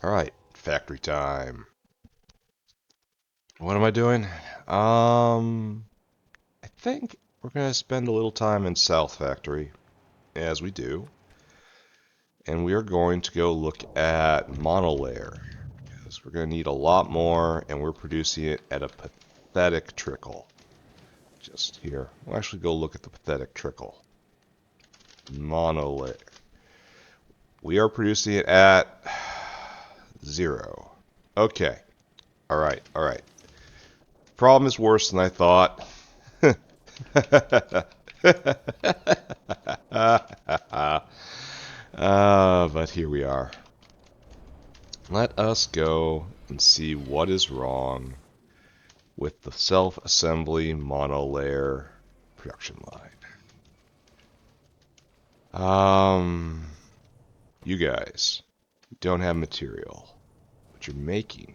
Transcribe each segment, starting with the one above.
Alright, factory time. What am I doing? I think we're going to spend a little time in South Factory, as we do. And we are going to go look at monolayer, because we're going to need a lot more, and we're producing it at a pathetic trickle. Just here. We'll actually go look at the pathetic trickle. Monolayer. We are producing it at 0. Okay. Alright, alright. Problem is worse than I thought. But here we are. Let us go and see what is wrong with the self-assembly monolayer production line. You guys don't have material, but you're making.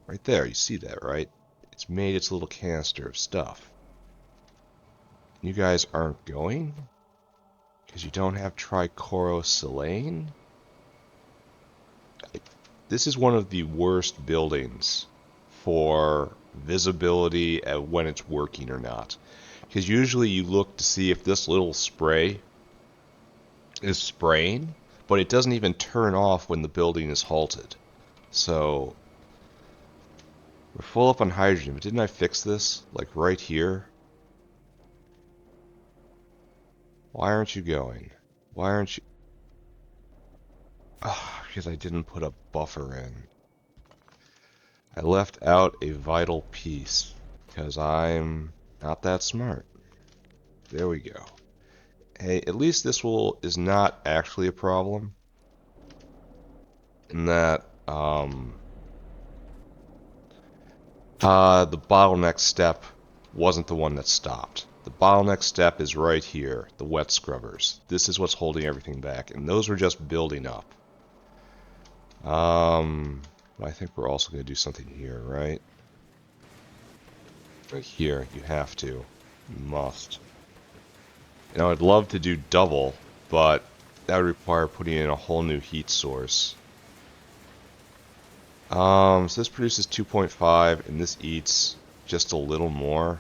Right there, you see that, right? It's made its little canister of stuff. You guys aren't going? Because you don't have trichlorosilane? This is one of the worst buildings for visibility at when it's working or not. Because usually you look to see if this little spray is spraying, but it doesn't even turn off when the building is halted. So we're full up on hydrogen, but didn't I fix this? Like right here? Why aren't you going? Why aren't you... because I didn't put a buffer in. I left out a vital piece because I'm not that smart. There we go. Hey, at least this is not actually a problem. In that the bottleneck step wasn't the one that stopped. The bottleneck step is right here, the wet scrubbers. This is what's holding everything back, and those are just building up. I think we're also going to do something here, right? Right here, you have to. You must. You know, I'd love to do double, but that would require putting in a whole new heat source. So this produces 2.5, and this eats just a little more.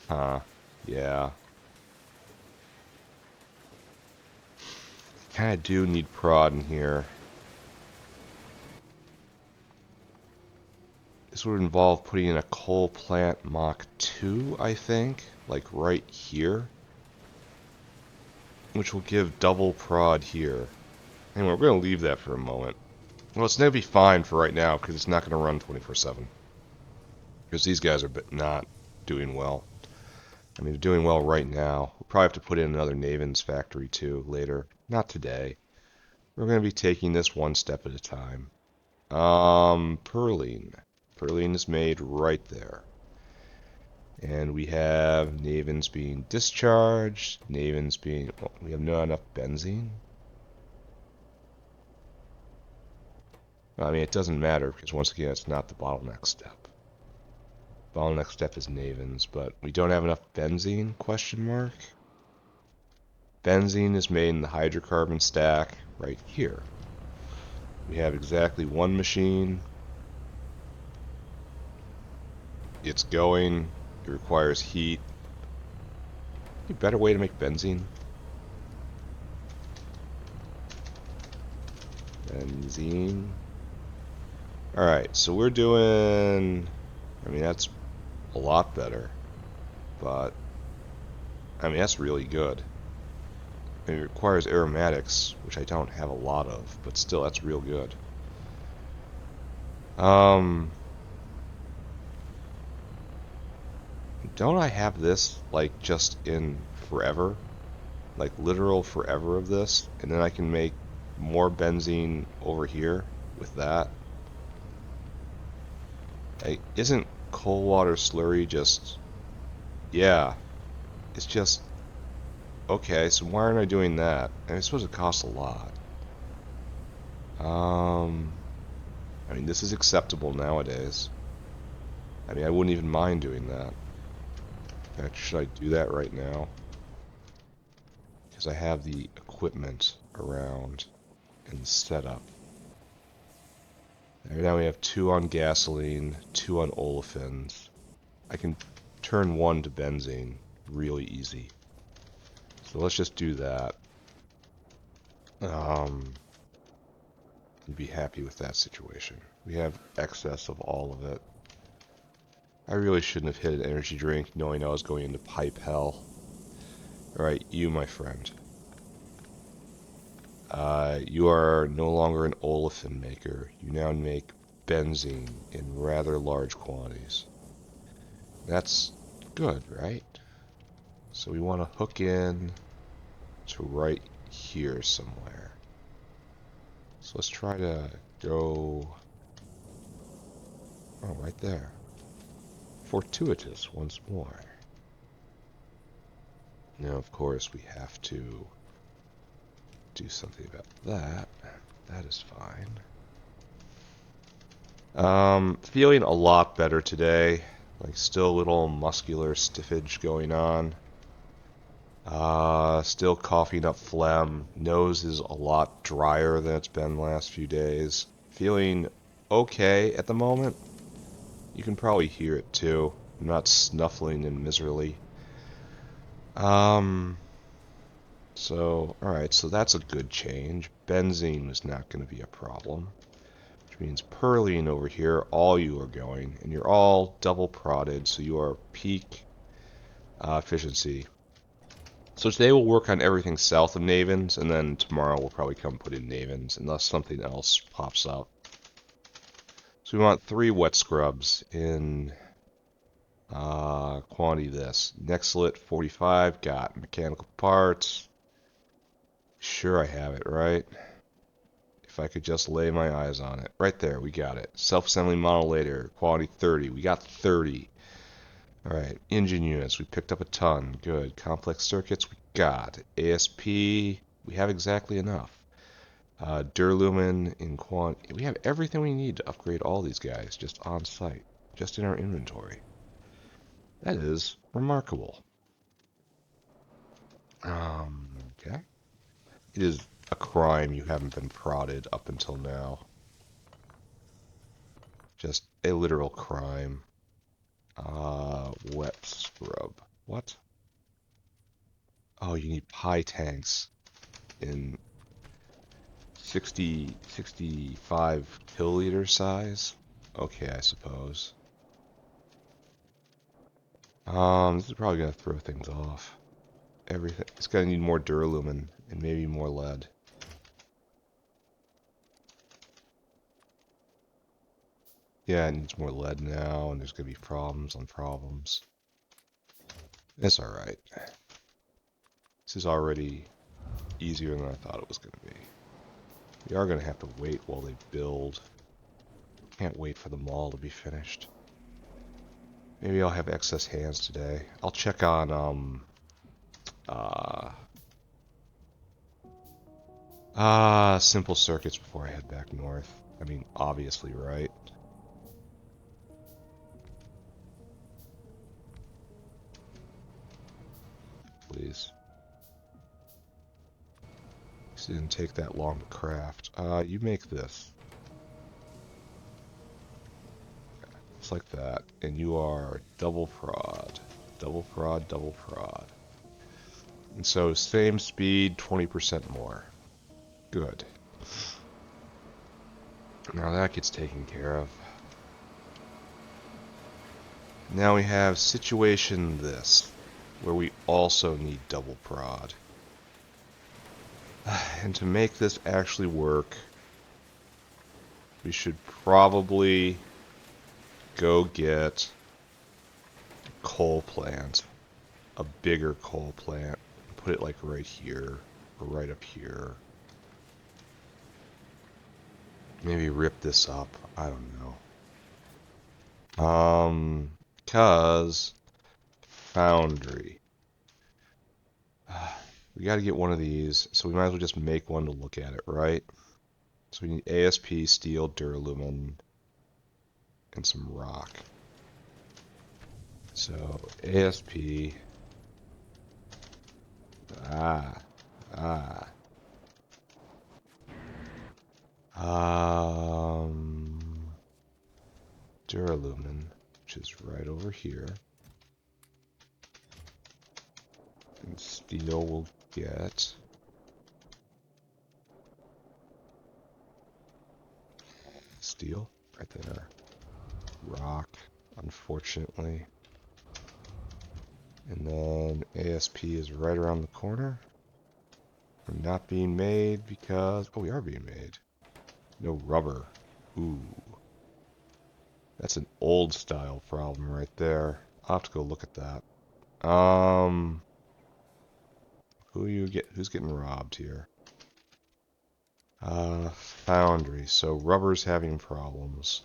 Huh. Yeah. Kinda do need prod in here. This would involve putting in a coal plant Mach 2, I think. Like right here. Which will give double prod here. Anyway, we're going to leave that for a moment. Well, it's going to be fine for right now, because it's not going to run 24/7. Because these guys are not doing well. I mean, they're doing well right now. We'll probably have to put in another Naven's factory too later. Not today. We're going to be taking this one step at a time. Purline. Purline is made right there. And we have Naven's being discharged. Naven's being... Well, we have not enough benzene. I mean, it doesn't matter, because once again, it's not the bottleneck step. Bottleneck step is Naven's, but we don't have enough benzene, question mark? Benzene is made in the hydrocarbon stack right here. We have exactly one machine. It's going. It requires heat. A better way to make benzene? Benzene. Alright, so we're doing... I mean, that's a lot better. But, I mean, that's really good. And it requires aromatics, which I don't have a lot of, but still, that's real good. Don't I have this, like, just in forever? Like, literal forever of this? And then I can make more benzene over here with that? Like, isn't coal water slurry just... Yeah. It's just... Okay, so why aren't I doing that? And I suppose it costs a lot. I mean, this is acceptable nowadays. I mean, I wouldn't even mind doing that. In fact, should I do that right now? Because I have the equipment around. and setup. There, now we have 2 on gasoline, 2 on olefins. I can turn 1 to benzene really easy. So let's just do that. Be happy with that situation. We have excess of all of it. I really shouldn't have hit an energy drink knowing I was going into pipe hell. Alright, you, my friend. You are no longer an olefin maker. You now make benzene in rather large quantities. That's good, right? So we want to hook in to right here somewhere. So let's try to go... Oh, right there. Fortuitous once more. Now, of course, we have to do something about that. That is fine. Feeling a lot better today. Like, still a little muscular stiffage going on. Still coughing up phlegm. Nose is a lot drier than it's been the last few days. Feeling okay at the moment. You can probably hear it too. I'm not snuffling and miserly. So, alright, so that's a good change. Benzene is not going to be a problem. Which means Perlene over here, all you are going, and you're all double prodded, so you are peak efficiency. So today we'll work on everything south of Navens, and then tomorrow we'll probably come put in Navens, unless something else pops up. So we want 3 wet scrubs in quantity this. Nexlit 45, got mechanical parts. Sure I have it, right? If I could just lay my eyes on it. Right there, we got it. Self-Assembly Monolayer, quality 30. We got 30. Alright, engine units, we picked up a ton. Good. Complex circuits, we got. ASP, we have exactly enough. Duralumin in quantity. We have everything we need to upgrade all these guys just on site. Just in our inventory. That is remarkable. Okay. It is a crime you haven't been prodded up until now. Just a literal crime. Wet scrub. What? Oh, you need pie tanks in 65 kiloliter size? Okay, I suppose. This is probably gonna throw things off. Everything. It's gonna need more duralumin and maybe more lead. Yeah, it needs more lead now, and there's gonna be problems on problems. It's alright. This is already easier than I thought it was gonna be. We are gonna have to wait while they build. Can't wait for the mall to be finished. Maybe I'll have excess hands today. I'll check on simple circuits before I head back north. I mean, obviously, right? Please. This didn't take that long to craft. You make this. Just like that. And you are double prod. Double prod, double prod. And so, same speed, 20% more. Good. Now that gets taken care of. Now we have situation this, where we also need double prod. And to make this actually work, we should probably go get a coal plant, a bigger coal plant, put it like right here, or right up here. Maybe rip this up, I don't know. Cause foundry. We gotta get one of these, so we might as well just make one to look at it, right? So we need ASP, steel, duralumin, and some rock. So ASP. Duralumin, which is right over here. And steel will get steel right there. Rock, unfortunately. And then ASP is right around the corner. We're not being made because... Oh, we are being made. No rubber. Ooh. That's an old style problem right there. I'll have to go look at that. Who's getting robbed here? Foundry. So rubber's having problems.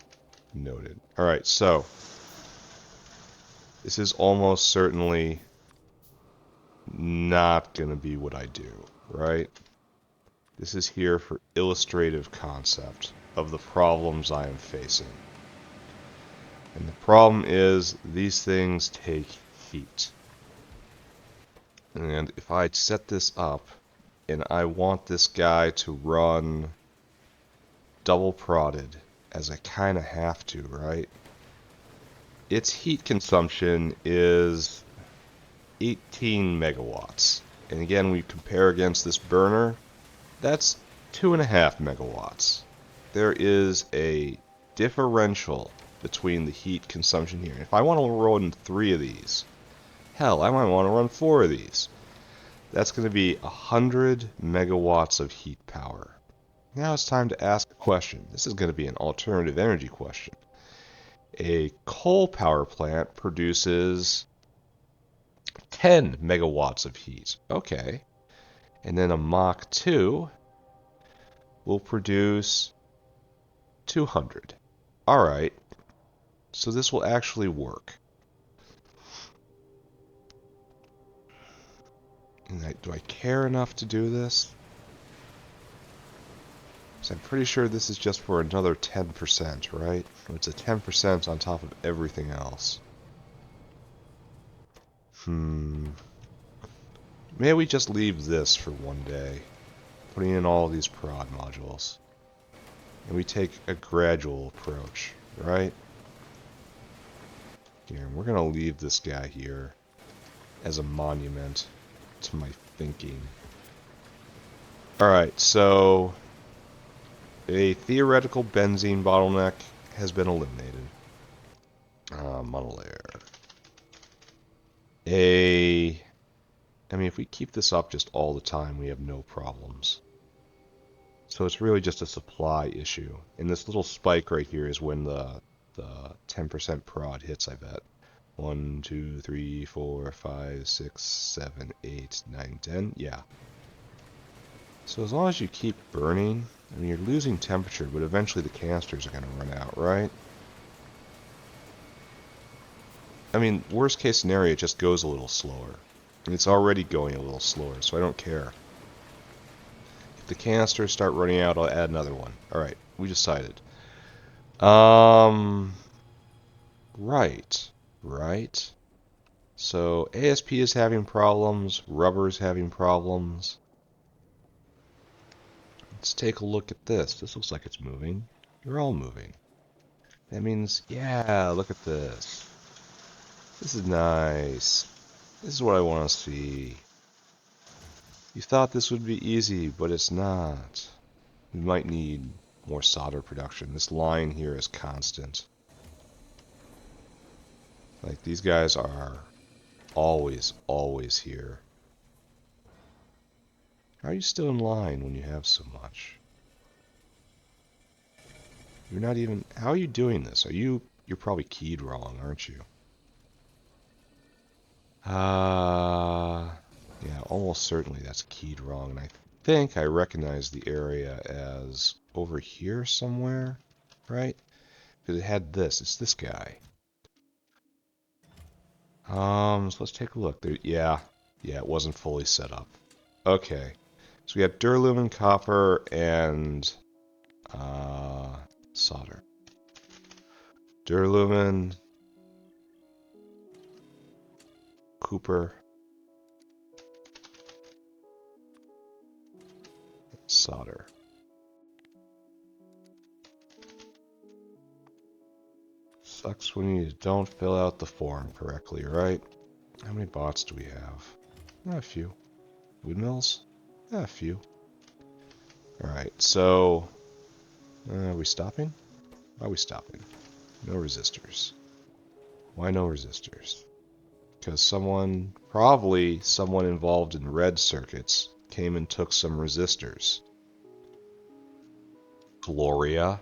Noted. Alright, so this is almost certainly not going to be what I do, right? This is here for illustrative concept of the problems I am facing. And the problem is these things take heat. And if I set this up and I want this guy to run double prodded, as I kind of have to, right? Its heat consumption is 18 megawatts. And again, we compare against this burner, that's 2.5 megawatts. There is a differential between the heat consumption here. If I want to run 3 of these, hell, I might want to run 4 of these. That's going to be 100 megawatts of heat power. Now it's time to ask a question. This is going to be an alternative energy question. A coal power plant produces 10 megawatts of heat. Okay. And then a Mach 2 will produce 200. Alright. So this will actually work. And do I care enough to do this? So I'm pretty sure this is just for another 10%, right? It's a 10% on top of everything else. Maybe we just leave this for one day, putting in all these prod modules. And we take a gradual approach, right? Here, we're going to leave this guy here as a monument to my thinking. Alright, so a theoretical benzene bottleneck has been eliminated. Monolayer. I mean, if we keep this up just all the time, we have no problems. So it's really just a supply issue. And this little spike right here is when the 10% prod hits, I bet. 1, 2, 3, 4, 5, 6, 7, 8, 9, 10. Yeah. So as long as you keep burning, I mean, you're losing temperature, but eventually the canisters are going to run out, right? I mean, worst case scenario, it just goes a little slower. And it's already going a little slower, so I don't care. If the canisters start running out, I'll add another one. Alright, we decided. Right. So, ASP is having problems, rubber is having problems. Let's take a look at this. This looks like it's moving. You're all moving. That means, yeah, look at this. This is nice. This is what I want to see. You thought this would be easy, but it's not. We might need more solder production. This line here is constant. Like, these guys are always here. How are you still in line when you have so much? You're not even... How are you doing this? You're probably keyed wrong, aren't you? Yeah, almost certainly that's keyed wrong. And I think I recognize the area as over here somewhere, right? Because it had this. It's this guy. So let's take a look. Yeah, it wasn't fully set up. Okay. So we got duralumin, copper, and solder. Duralumin, copper, solder. Sucks when you don't fill out the form correctly, right? How many bots do we have? A few. Windmills? A few. Alright, so... are we stopping? Why are we stopping? No resistors. Why no resistors? Because someone, probably someone involved in red circuits, came and took some resistors. Gloria,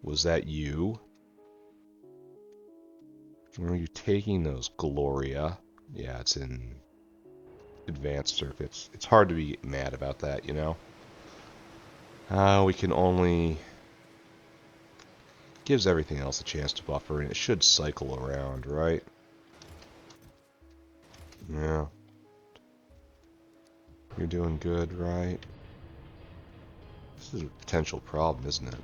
was that you? Where are you taking those, Gloria? Yeah, it's in advanced circuits. It's hard to be mad about that, you know? We can only... Gives everything else a chance to buffer, and it should cycle around, right? Yeah. You're doing good, right? This is a potential problem, isn't it?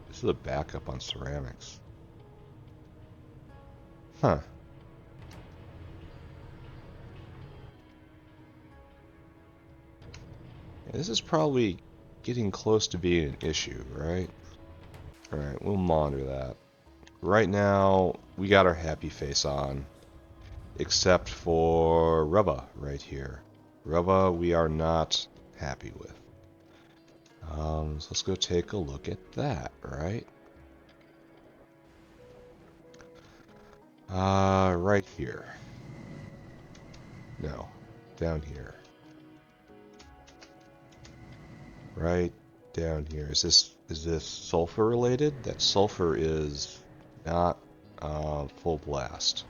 This is a backup on ceramics. Huh. Yeah, this is probably getting close to being an issue, right? Alright, we'll monitor that. Right now, we got our happy face on. Except for Rubba right here. Rubba we are not happy with. So let's go take a look at that, right? Right here. No, down here. Right down here. Is this sulfur related? That sulfur is not full blast.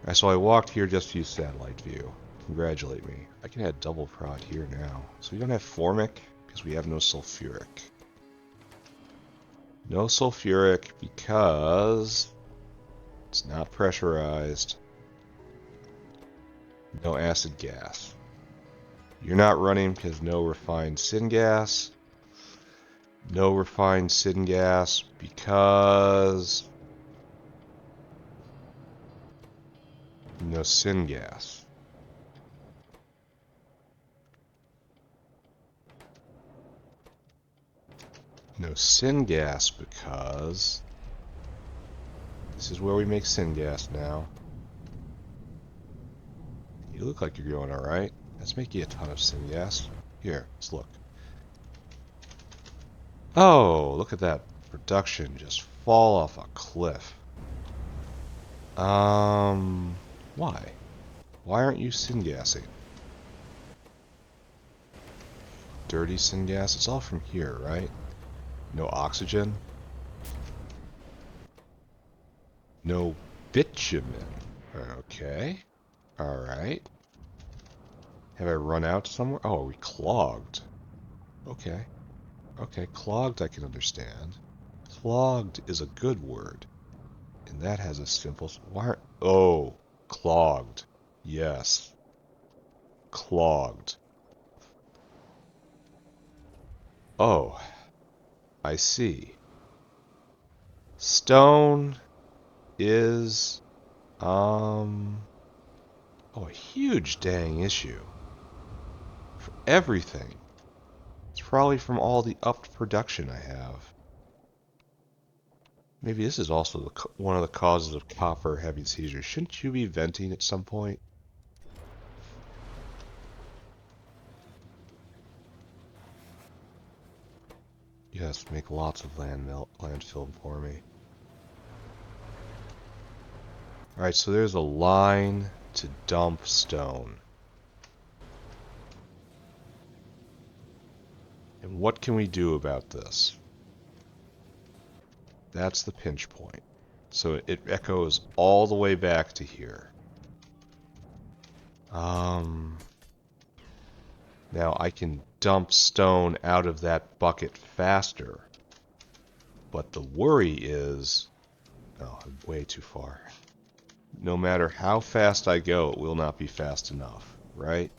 Alright, so I walked here just to use satellite view. Congratulate me. I can add double prod here now. So we don't have formic because we have no sulfuric. No sulfuric because it's not pressurized. No acid gas. You're not running because no refined syngas. No refined syngas because no syngas. No syngas because this is where we make syngas now. You look like you're going alright. Let's make you a ton of syngas. Here, let's look. Oh, look at that production just fall off a cliff. Why? Why aren't you syngassing? Dirty syngas? It's all from here, right? No oxygen? No bitumen. Okay. Alright. Have I run out somewhere? Oh, are we clogged? Okay. Okay, clogged I can understand. Clogged is a good word. And that has a simple... Why aren't... Oh, clogged. Yes. Clogged. Oh, I see. Stone is... Oh, a huge dang issue. For everything. It's probably from all the upped production I have. Maybe this is also one of the causes of copper having seizures. Shouldn't you be venting at some point? Yes, make lots of landfill for me. Alright, so there's a line to dump stone. And what can we do about this? That's the pinch point. So it echoes all the way back to here. Now I can dump stone out of that bucket faster. But the worry is... Oh, I'm way too far. No matter how fast I go, it will not be fast enough, right?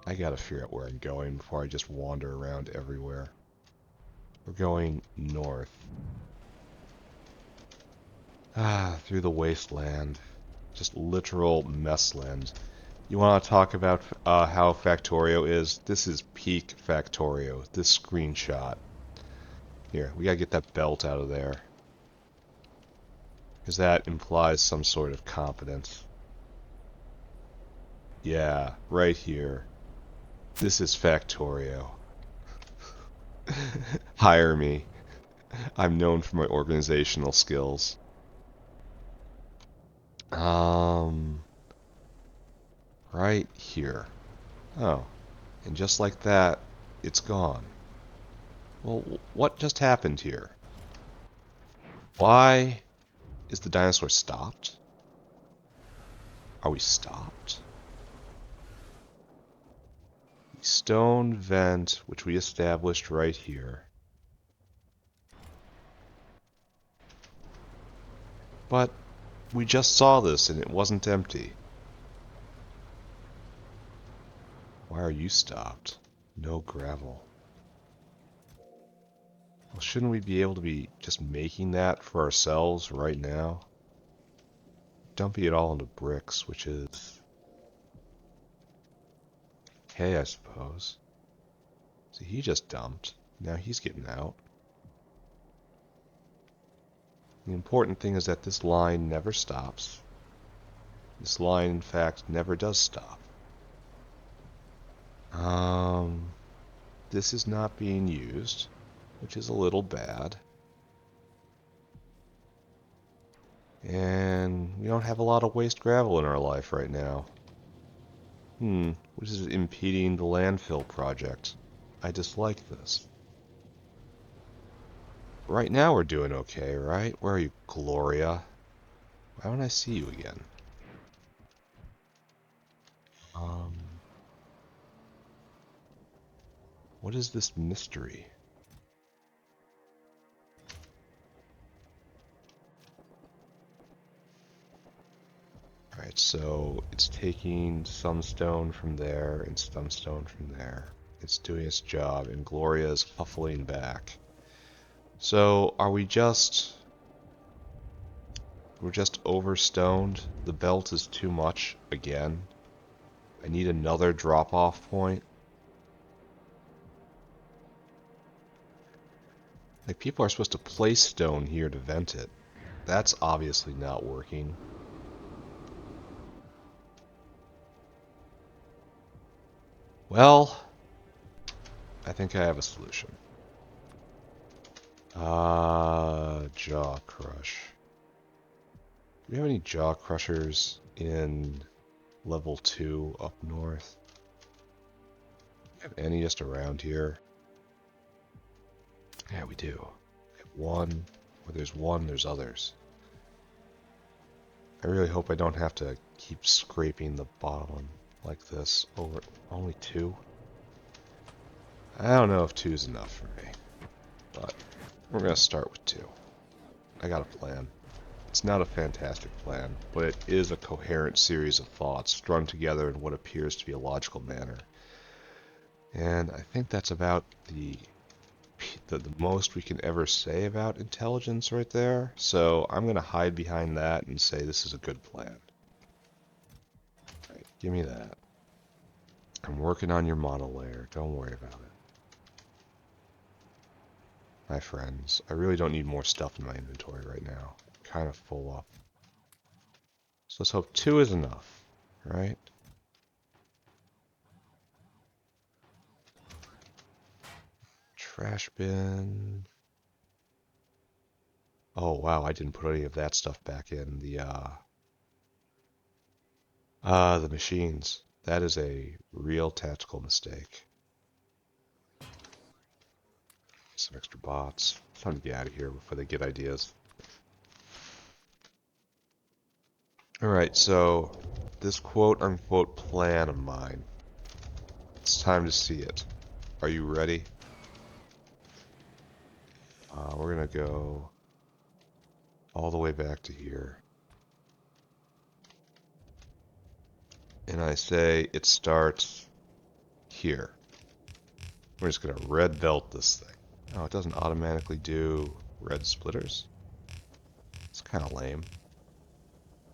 I gotta figure out where I'm going before I just wander around everywhere. We're going north. Through the wasteland. Just literal messland. You want to talk about how Factorio is? This is peak Factorio. This screenshot. Here, we gotta get that belt out of there. Because that implies some sort of competence. Yeah, right here. This is Factorio. Hire me. I'm known for my organizational skills. Right here. Oh, and just like that, it's gone. Well, what just happened here? Why is the dinosaur stopped? Are we stopped? The stone vent, which we established right here. But we just saw this and it wasn't empty. Why are you stopped? No gravel. Well, shouldn't we be able to be just making that for ourselves right now? Dumping it all into bricks, which is okay, I suppose. See, he just dumped. Now he's getting out. The important thing is that this line never stops. This line, in fact, never does stop. This is not being used, which is a little bad. And we don't have a lot of waste gravel in our life right now. Which is impeding the landfill project. I dislike this. Right now we're doing okay, right? Where are you, Gloria? Why don't I see you again? What is this mystery? Alright, so it's taking some stone from there and some stone from there. It's doing its job, and Gloria is huffling back. So, are we just... We're just overstoned? The belt is too much, again? I need another drop-off point? Like, people are supposed to place stone here to vent it. That's obviously not working. Well, I think I have a solution. Jaw crush. Do we have any jaw crushers in level 2 up north? Do we have any just around here? Yeah, we do. We have one. Where there's one, there's others. I really hope I don't have to keep scraping the bottom like this over. Only 2? I don't know if 2 is enough for me, but we're going to start with 2. I got a plan. It's not a fantastic plan, but it is a coherent series of thoughts strung together in what appears to be a logical manner. And I think that's about the most we can ever say about intelligence right there. So I'm going to hide behind that and say this is a good plan. Alright, give me that. I'm working on your monolayer. Don't worry about it. My friends, I really don't need more stuff in my inventory right now. I'm kind of full up. So let's hope 2 is enough, right? Trash bin. Oh wow, I didn't put any of that stuff back in the machines. That is a real tactical mistake. Some extra bots. Time to get out of here before they get ideas. Alright, so this quote-unquote plan of mine. It's time to see it. Are you ready? We're gonna go all the way back to here. And I say it starts here. We're just gonna red belt this thing. Oh, it doesn't automatically do red splitters? It's kind of lame.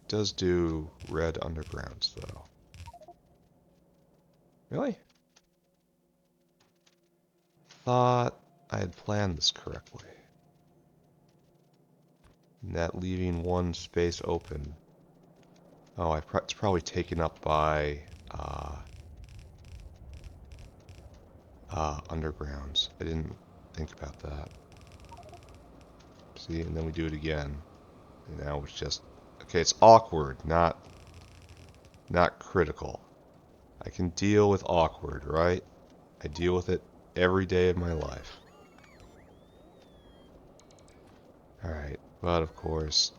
It does do red undergrounds, though. Really? Thought I had planned this correctly. And that leaving one space open. Oh, it's probably taken up by undergrounds. I didn't think about that. See, and then we do it again. And now it's just... Okay, it's awkward, not critical. I can deal with awkward, right? I deal with it every day of my life. Alright, but of course,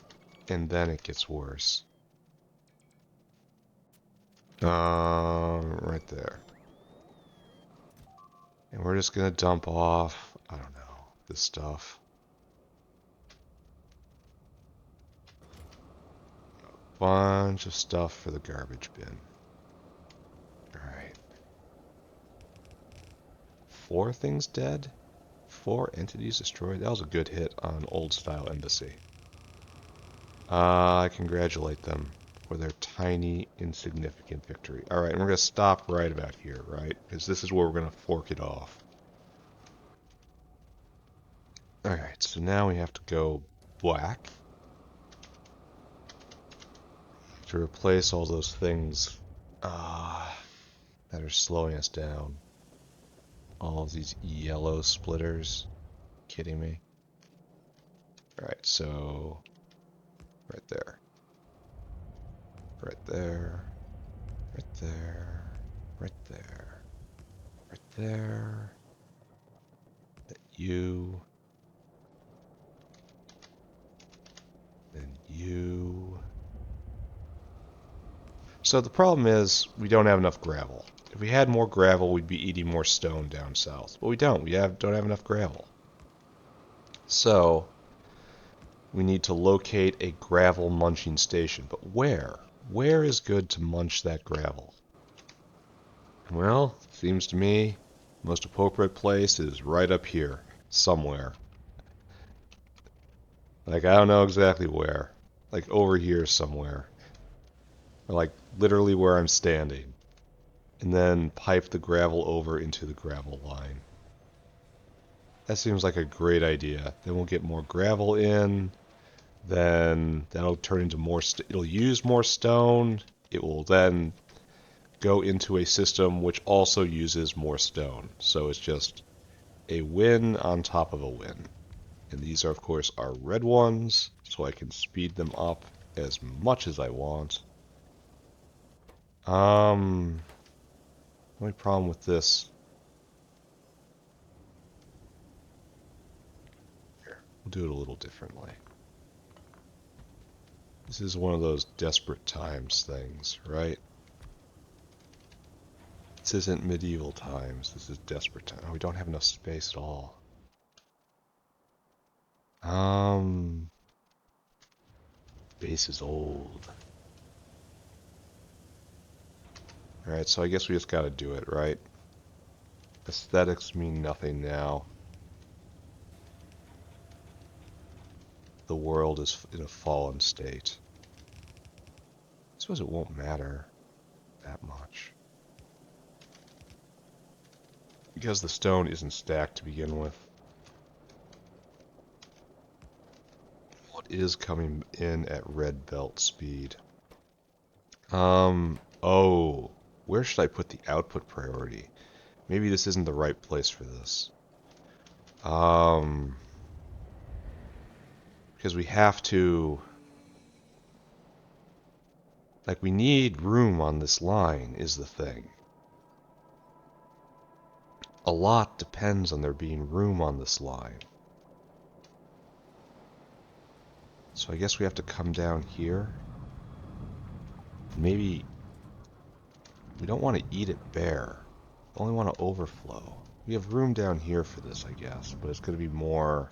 and then it gets worse. Right there. And we're just gonna dump off, I don't know, this stuff. Bunch of stuff for the garbage bin. Alright. 4 things dead? 4 entities destroyed? That was a good hit on old style embassy. I congratulate them for their tiny, insignificant victory. Alright, and we're going to stop right about here, right? Because this is where we're going to fork it off. Alright, so now we have to go black to replace all those things that are slowing us down. All of these yellow splitters. Kidding me? Alright, so right there. Right there. Right there. Right there. Right there. You. Then you. So the problem is we don't have enough gravel. If we had more gravel, we'd be eating more stone down south. But we don't. We don't have enough gravel. So we need to locate a gravel munching station. But where? Where is good to munch that gravel? Well, seems to me most appropriate place is right up here, somewhere. Like, I don't know exactly where. Like, over here somewhere. Or, like, literally where I'm standing. And then pipe the gravel over into the gravel line. That seems like a great idea. Then we'll get more gravel in. Then that'll turn into more... it'll use more stone. It will then go into a system which also uses more stone. So it's just a win on top of a win. And these are, of course, our red ones, so I can speed them up as much as I want. Only problem with this... Here, we'll do it a little differently. This is one of those desperate times things, right? This isn't medieval times, this is desperate times. Oh, we don't have enough space at all. Base is old. Alright, so I guess we just gotta do it, right? Aesthetics mean nothing now. The world is in a fallen state. I suppose it won't matter that much. Because the stone isn't stacked to begin with. What is coming in at red belt speed? Oh, where should I put the output priority? Maybe this isn't the right place for this. Because we have to... Like, we need room on this line, is the thing. A lot depends on there being room on this line. So I guess we have to come down here. Maybe... We don't want to eat it bare. We only want to overflow. We have room down here for this, I guess, but it's going to be more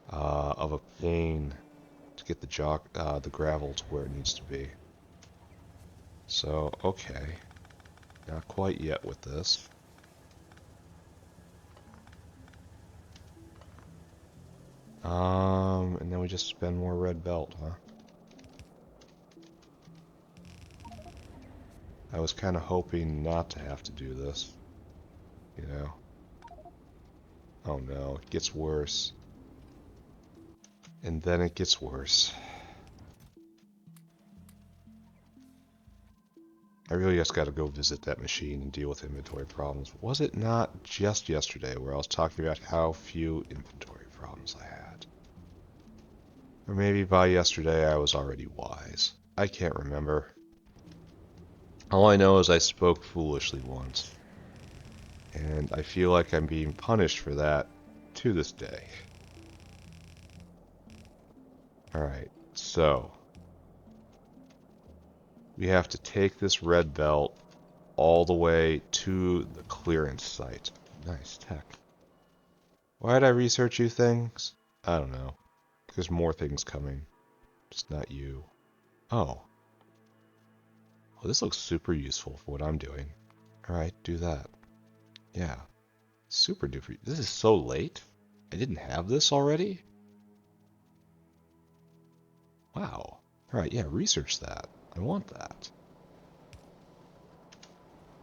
of a pain to get the gravel to where it needs to be. So, okay. Not quite yet with this. And then we just spend more red belt, huh? I was kind of hoping not to have to do this, you know? Oh no, it gets worse. And then it gets worse. I really just got to go visit that machine and deal with inventory problems. Was it not just yesterday where I was talking about how few inventory problems I had? Or maybe by yesterday I was already wise. I can't remember. All I know is I spoke foolishly once. And I feel like I'm being punished for that to this day. Alright, so we have to take this red belt all the way to the clearance site. Nice tech. Why did I research you things? I don't know. There's more things coming. Just not you. Oh. Well, this looks super useful for what I'm doing. Alright, do that. Yeah. Super duper. This is so late? I didn't have this already? Wow. Alright, yeah, research that. I want that.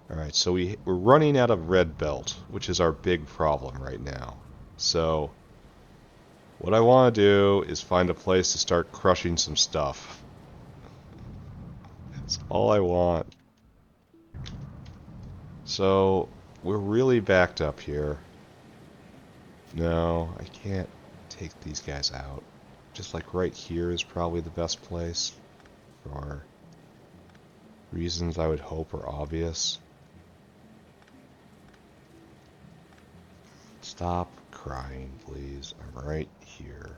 Alright, so we're running out of red belt, which is our big problem right now. So, what I want to do is find a place to start crushing some stuff. That's all I want. So, we're really backed up here. No, I can't take these guys out. Just like right here is probably the best place. For reasons I would hope are obvious. Stop crying, please. I'm right here.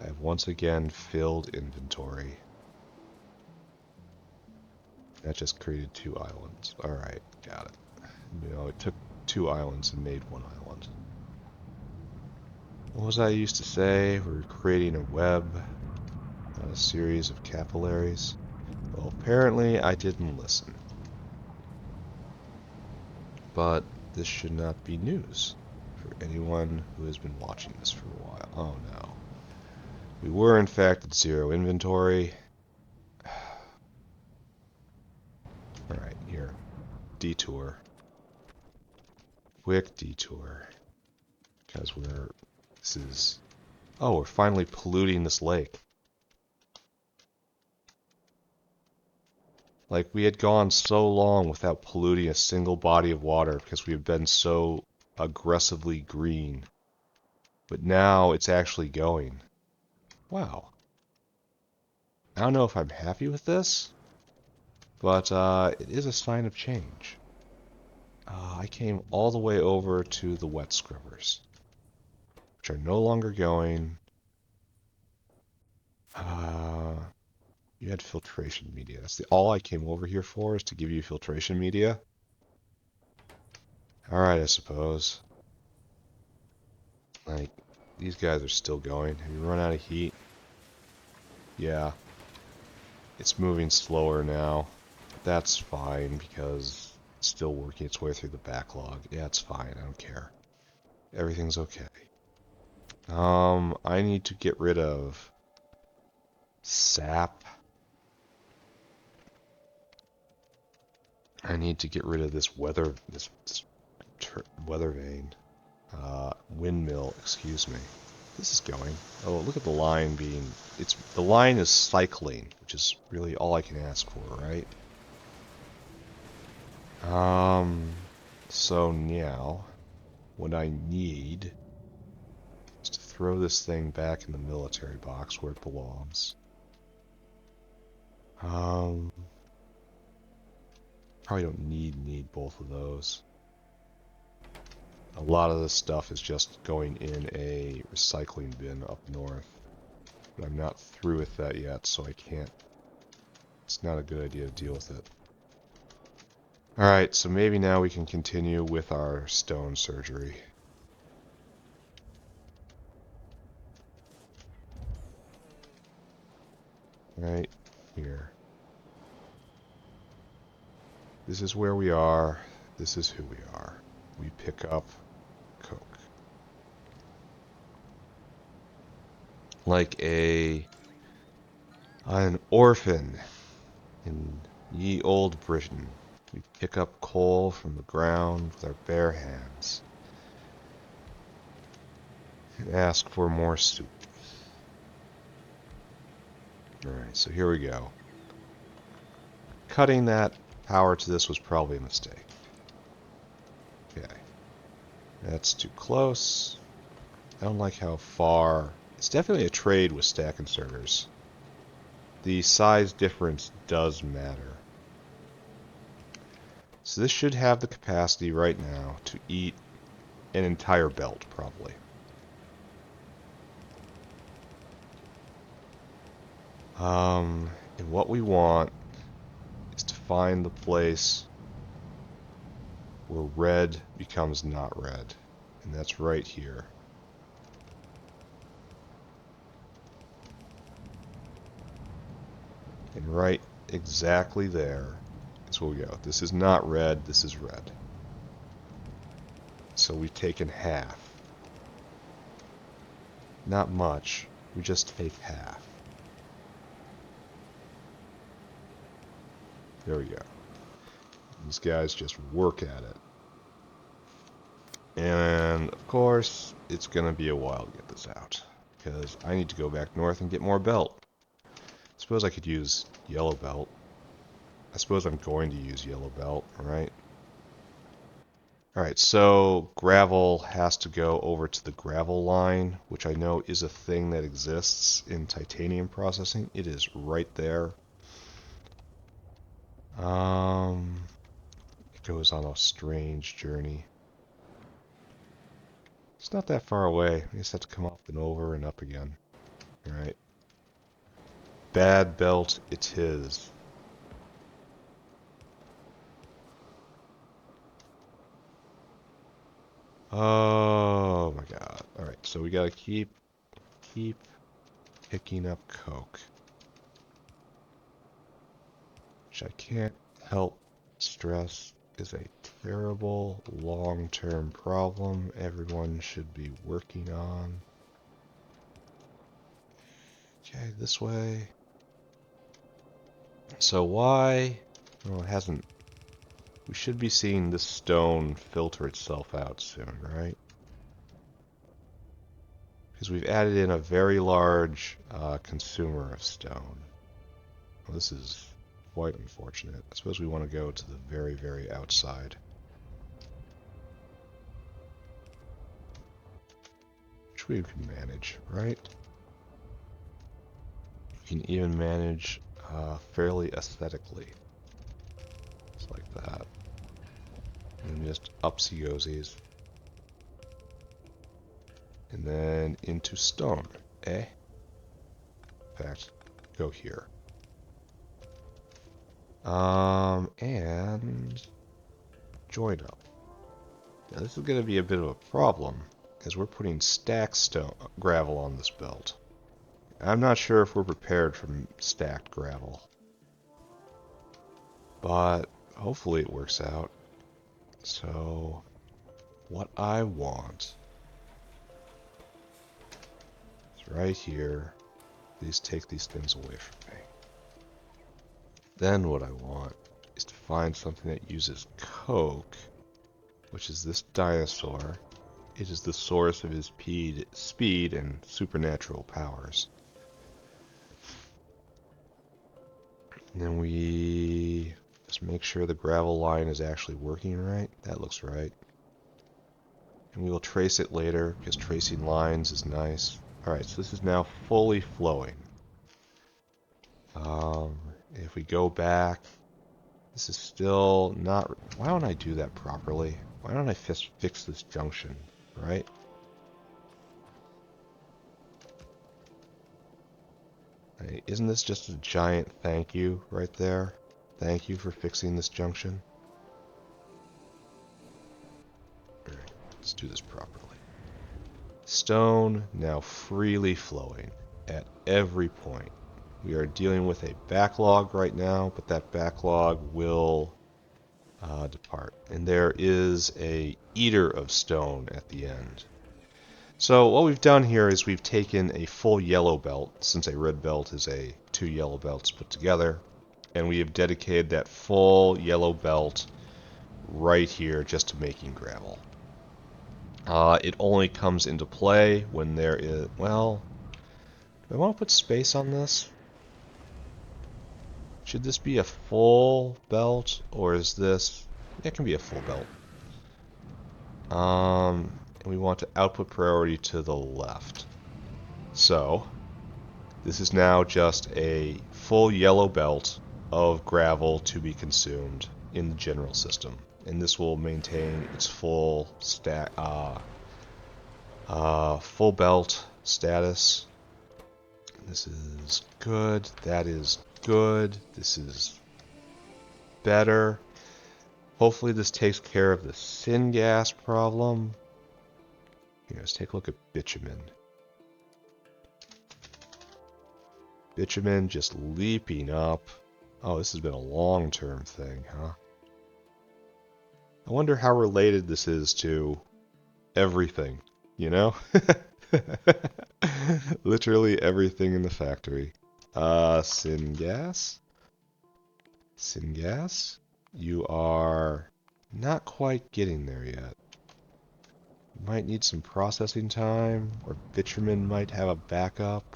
I have once again filled inventory. That just created 2 islands. Alright, got it. You know, it took 2 islands and made 1 island. What was I used to say? We're creating a web, not a series of capillaries. Well, apparently I didn't listen. But this should not be news for anyone who has been watching this for a while. Oh no. We were in fact at 0 inventory. Alright, here. Detour. Quick detour. Because this is... Oh, we're finally polluting this lake. Like, we had gone so long without polluting a single body of water because we have been so aggressively green. But now it's actually going. Wow. I don't know if I'm happy with this, but it is a sign of change. I came all the way over to the wet scrubbers, which are no longer going. You had filtration media. That's all I came over here for, is to give you filtration media. Alright, I suppose. Like, these guys are still going. Have you run out of heat? Yeah. It's moving slower now. That's fine, because it's still working its way through the backlog. Yeah, it's fine. I don't care. Everything's okay. I need to get rid of sap. I need to get rid of this weather vane. Windmill, excuse me. This is going. Oh, look at the line being... The line is cycling, which is really all I can ask for, right? So now, what I need is to throw this thing back in the military box where it belongs. Probably don't need both of those. A lot of this stuff is just going in a recycling bin up north. But I'm not through with that yet, so I can't... It's not a good idea to deal with it. Alright, so maybe now we can continue with our stone surgery. Right here. This is where we are. This is who we are. We pick up coke. Like an orphan in ye old Britain. We pick up coal from the ground with our bare hands. and ask for more soup. Alright, so here we go. Cutting that power to this was probably a mistake. Okay. That's too close. I don't like how far... It's definitely a trade with stack inserters. The size difference does matter. So this should have the capacity right now to eat an entire belt, probably. And what we want is to find the place where red becomes not red. And that's right here. And right exactly there is where we go. This is not red, this is red. So we've taken half. Not much, we just take half. There we go. These guys just work at it. And of course, it's going to be a while to get this out, because I need to go back north and get more belt. I suppose I could use yellow belt. I suppose I'm going to use yellow belt, right? Alright, so gravel has to go over to the gravel line, which I know is a thing that exists in titanium processing. It is right there. It goes on a strange journey. It's not that far away. I just have to come up and over and up again. Alright. Bad belt it is. Oh my god. Alright, so we gotta keep picking up coke. Which I can't help stress is a terrible long-term problem everyone should be working on. Okay, this way. So why? Well, it hasn't. We should be seeing this stone filter itself out soon, right? Because we've added in a very large consumer of stone. Well, this is quite unfortunate. I suppose we want to go to the very, very outside. Which we can manage, right? We can even manage fairly aesthetically. Just like that. And just upsy-goesies. And then into stone, eh? In fact, go here. And join up. Now this is going to be a bit of a problem, as we're putting stacked stone gravel on this belt. I'm not sure if we're prepared for stacked gravel, but hopefully it works out. So, what I want is right here. Please take these things away from me. Then what I want is to find something that uses coke, which is this dinosaur. It is the source of his speed and supernatural powers. And then we just make sure the gravel line is actually working right. That looks right. And we will trace it later, because tracing lines is nice. Alright, so this is now fully flowing. If we go back, this is still not... Why don't I do that properly? Why don't I fix this junction, right? Hey, isn't this just a giant thank you right there? Thank you for fixing this junction. Alright, let's do this properly. Stone now freely flowing at every point. We are dealing with a backlog right now, but that backlog will depart. And there is a eater of stone at the end. So what we've done here is we've taken a full yellow belt, since a red belt is two yellow belts put together, and we have dedicated that full yellow belt right here just to making gravel. It only comes into play when there is, well, do I want to put space on this? Should this be a full belt, or is this, it can be a full belt. And we want to output priority to the left. So, this is now just a full yellow belt of gravel to be consumed in the general system. And this will maintain its full full belt status. This is good. That is good. This is better. Hopefully this takes care of the syngas problem. Here, let's take a look at bitumen. Bitumen just leaping up. Oh, this has been a long-term thing, huh? I wonder how related this is to everything, you know? Literally everything in the factory. Syngas? Syngas? You are not quite getting there yet. You might need some processing time, or bitumen might have a backup.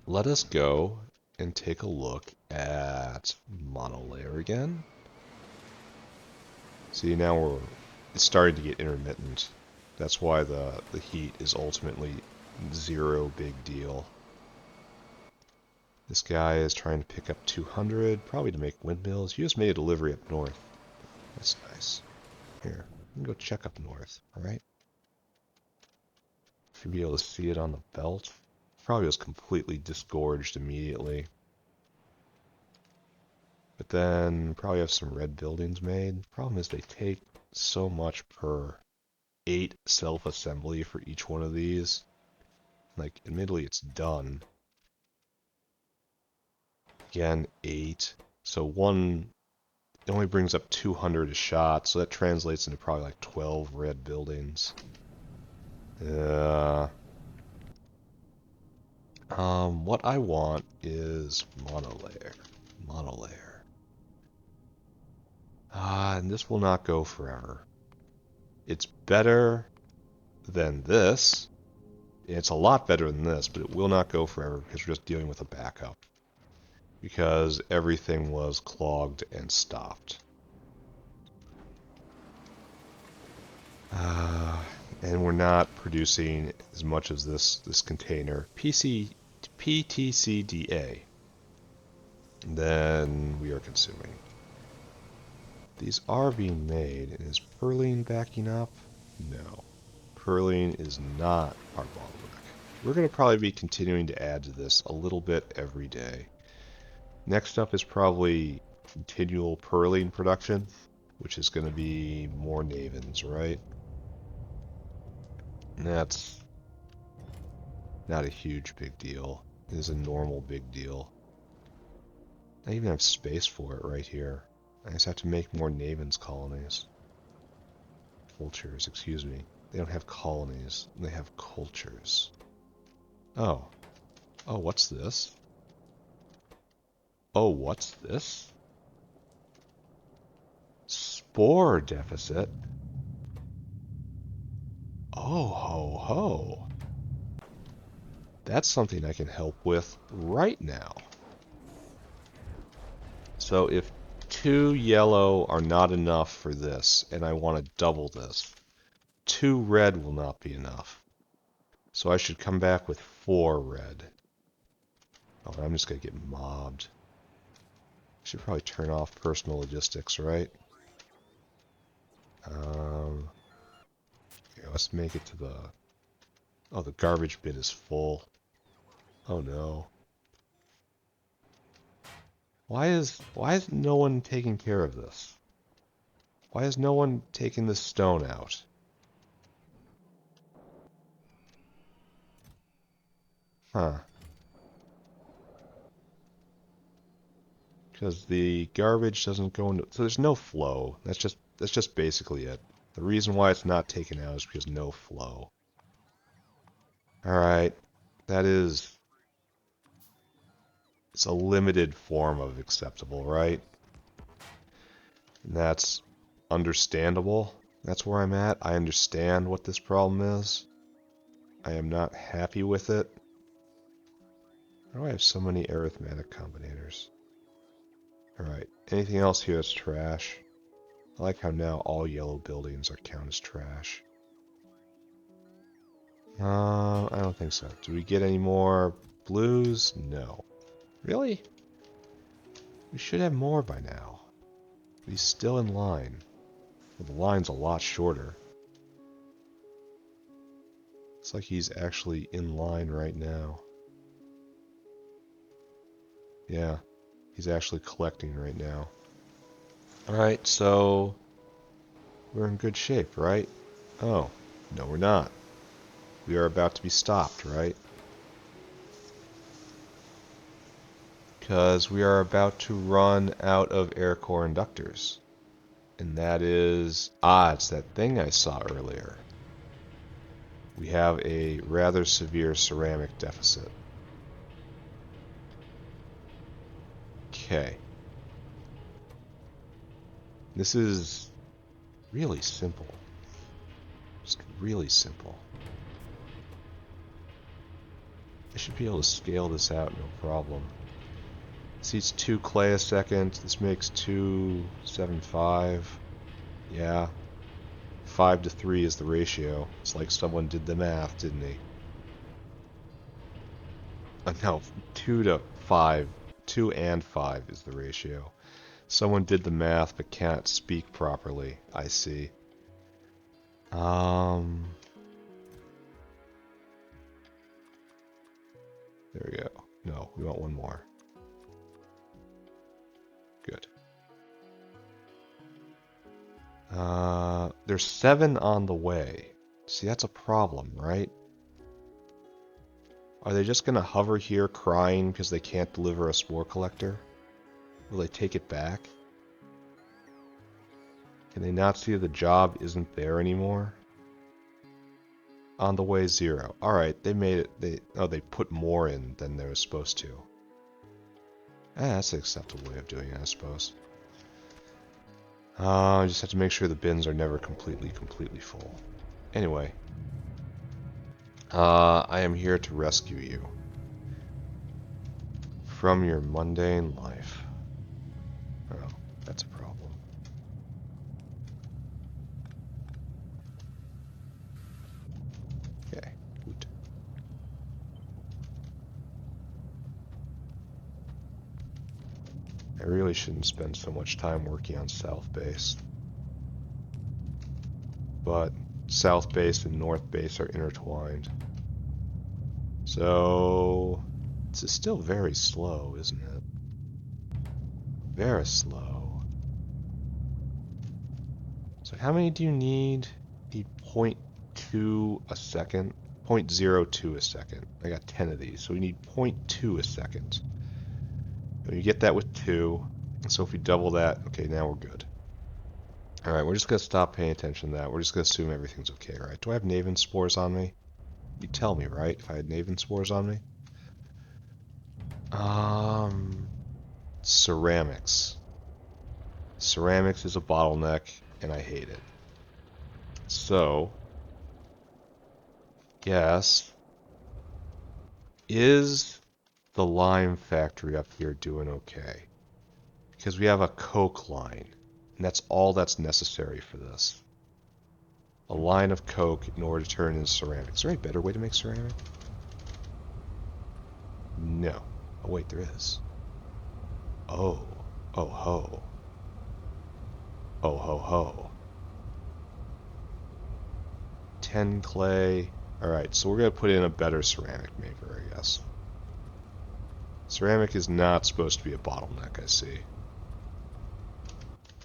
Let us go and take a look at monolayer again. See, now it's starting to get intermittent. That's why the heat is ultimately zero big deal. This guy is trying to pick up 200, probably to make windmills. He just made a delivery up north. That's nice. Here, we can go check up north, alright? Should be able to see it on the belt. Probably was completely disgorged immediately. But then probably have some red buildings made. Problem is they take so much per 8 self-assembly for each one of these. Like, admittedly it's done. Again, 8. So one, it only brings up 200 a shot, so that translates into probably like 12 red buildings. What I want is monolayer. Monolayer. And this will not go forever. It's better than this. It's a lot better than this, but it will not go forever because we're just dealing with a backup. Because everything was clogged and stopped. And we're not producing as much as this container. PTCDA. Then we are consuming. These are being made. And is purline backing up? No. Purline is not our bottleneck. We're going to probably be continuing to add to this a little bit every day. Next up is probably continual purline production, which is going to be more navins, right? And that's not a huge big deal. It is a normal big deal. I even have space for it right here. I just have to make more navins colonies. Cultures, excuse me. They don't have colonies. They have cultures. Oh. Oh, what's this? Oh, what's this? Spore deficit. Oh, ho, ho. That's something I can help with right now. So if 2 yellow are not enough for this, and I want to double this, 2 red will not be enough. So I should come back with 4 red. Oh, I'm just going to get mobbed. Should probably turn off personal logistics, right? Okay, let's make it to the... Oh, the garbage bin is full. Oh no. Why is no one taking care of this? Why is no one taking this stone out? Huh. Because the garbage doesn't go into... So there's no flow. That's just basically it. The reason why it's not taken out is because no flow. Alright. That is... It's a limited form of acceptable, right? And that's understandable. That's where I'm at. I understand what this problem is. I am not happy with it. Why do I have so many arithmetic combinators? Alright, anything else here that's trash? I like how now all yellow buildings are counted as trash. I don't think so. Do we get any more blues? No. Really? We should have more by now. But he's still in line. Well, the line's a lot shorter. It's like he's actually in line right now. Yeah, he's actually collecting right now. Alright, so we're in good shape, right? Oh, no we're not. We are about to be stopped, right? Because we are about to run out of air core inductors. And that is... it's that thing I saw earlier. We have a rather severe ceramic deficit. Okay. This is really simple. Just really simple. I should be able to scale this out, no problem. This eats 2 clay a second. This makes 275. Yeah. 5 to 3 is the ratio. It's like someone did the math, didn't he? No, 2 to 5. 2 and 5 is the ratio. Someone did the math but can't speak properly. I see. There we go. No, we want one more. Good. There's 7 on the way. See, that's a problem, right? Are they just gonna hover here crying because they can't deliver a spore collector? Will they take it back? Can they not see the job isn't there anymore? On the way 0. Alright, they made it. They put more in than they were supposed to. That's an acceptable way of doing it, I suppose. I just have to make sure the bins are never completely full. Anyway. I am here to rescue you. From your mundane life. Oh, that's a problem. Okay, good. I really shouldn't spend so much time working on South Base. But South Base and North Base are intertwined. So this is still very slow, isn't it? Very slow. So how many do you need? You need 0.2 a second. 0.02 a second. I got 10 of these, so we need 0.2 a second. And you get that with 2. So if we double that, okay, now we're good. Alright, we're just going to stop paying attention to that. We're just going to assume everything's okay, right? Do I have Naven spores on me? You tell me, right? If I had Naven spores on me? Ceramics. Ceramics is a bottleneck, and I hate it. So, guess, is the lime factory up here doing okay? Because we have a coke line, and that's all that's necessary for this. A line of coke in order to turn into ceramic. Is there a better way to make ceramic? No. Oh wait, there is. Oh. Oh ho. Oh ho ho. 10 clay. Alright, so we're going to put in a better ceramic maker, I guess. Ceramic is not supposed to be a bottleneck, I see.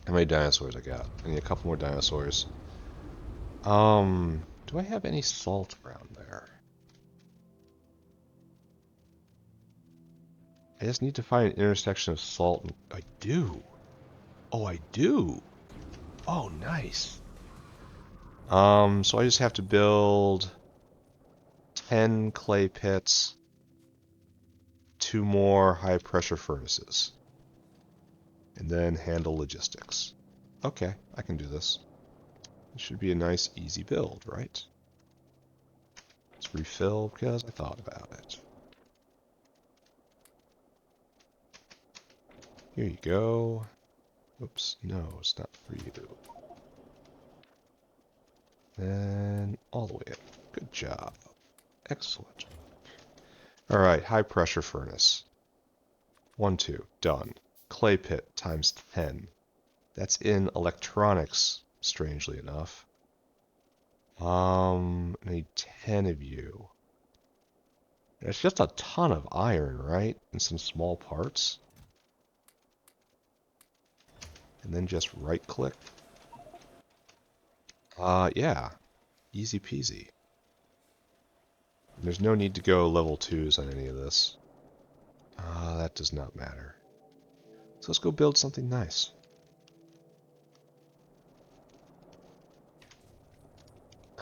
How many dinosaurs I got? I need a couple more dinosaurs. Do I have any salt around there? I just need to find an intersection of salt. I do. Oh, I do. Oh, nice. So I just have to build 10 clay pits, 2 more high pressure furnaces, and then handle logistics. Okay, I can do this. It should be a nice, easy build, right? Let's refill because I thought about it. Here you go. Oops, no, it's not for you. And all the way up. Good job. Excellent. Alright, high pressure furnace. 1, 2, done. Clay pit times 10. That's in electronics, strangely enough. I need 10 of you. It's just a ton of iron, right? And some small parts. And then just right click. Yeah. Easy peasy. There's no need to go level 2s on any of this. That does not matter. So let's go build something nice.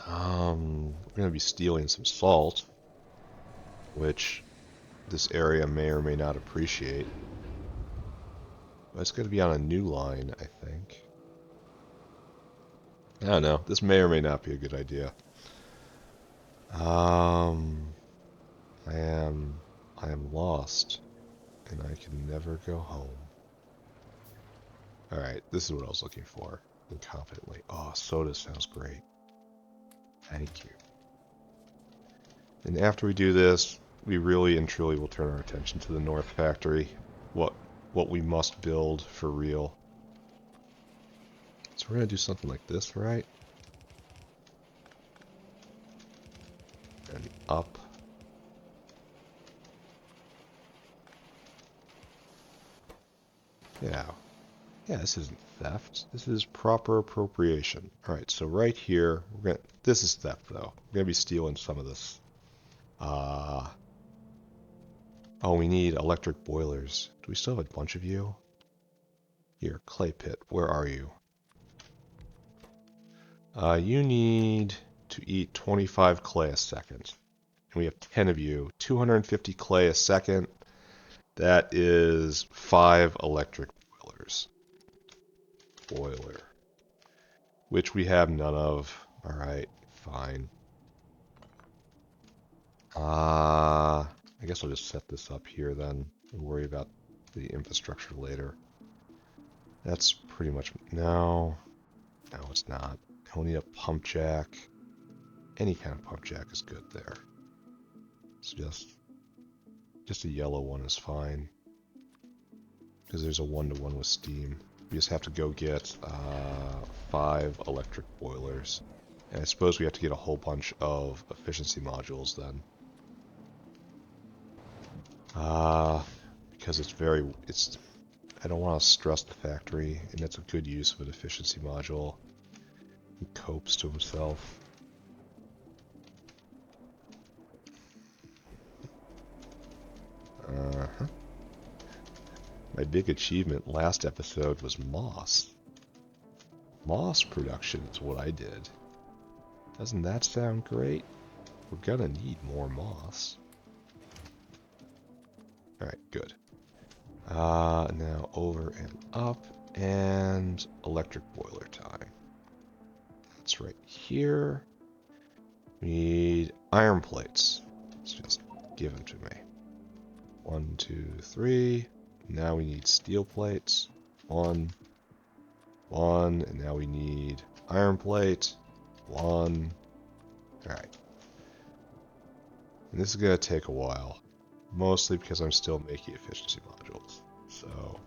We're going to be stealing some salt, which this area may or may not appreciate. But it's going to be on a new line, I think. I don't know. This may or may not be a good idea. I am lost, and I can never go home. Alright, this is what I was looking for. Incompetently. Oh, soda sounds great. Thank you. And after we do this, we really and truly will turn our attention to the North Factory. What we must build for real. So we're going to do something like this, right? And up. Yeah. Yeah, this isn't theft. This is proper appropriation. Alright, so right here, this is theft, though. We're going to be stealing some of this. Oh, we need electric boilers. Do we still have a bunch of you? Here, clay pit, where are you? You need to eat 25 clay a second. And we have 10 of you. 250 clay a second. That is 5 electric boilers. Boiler. Which we have none of. Alright, fine. I guess I'll just set this up here then. And worry about the infrastructure later. That's pretty much... No, it's not. We'll need a pump jack. Any kind of pump jack is good there. It's just a yellow one is fine. Because there's a 1-to-1 with steam. We just have to go get 5 electric boilers. And I suppose we have to get a whole bunch of efficiency modules then. Because I don't want to stress the factory, and that's a good use of an efficiency module. He copes to himself. My big achievement last episode was moss. Moss production is what I did. Doesn't that sound great? We're gonna need more moss. Alright, good. Now over and up, and electric boiler time. That's right here. We need iron plates. Let's just give them to me. 1, 2, 3. Now we need steel plates. 1, and now we need iron plate. 1. Alright. And this is going to take a while. Mostly because I'm still making efficiency modules. So,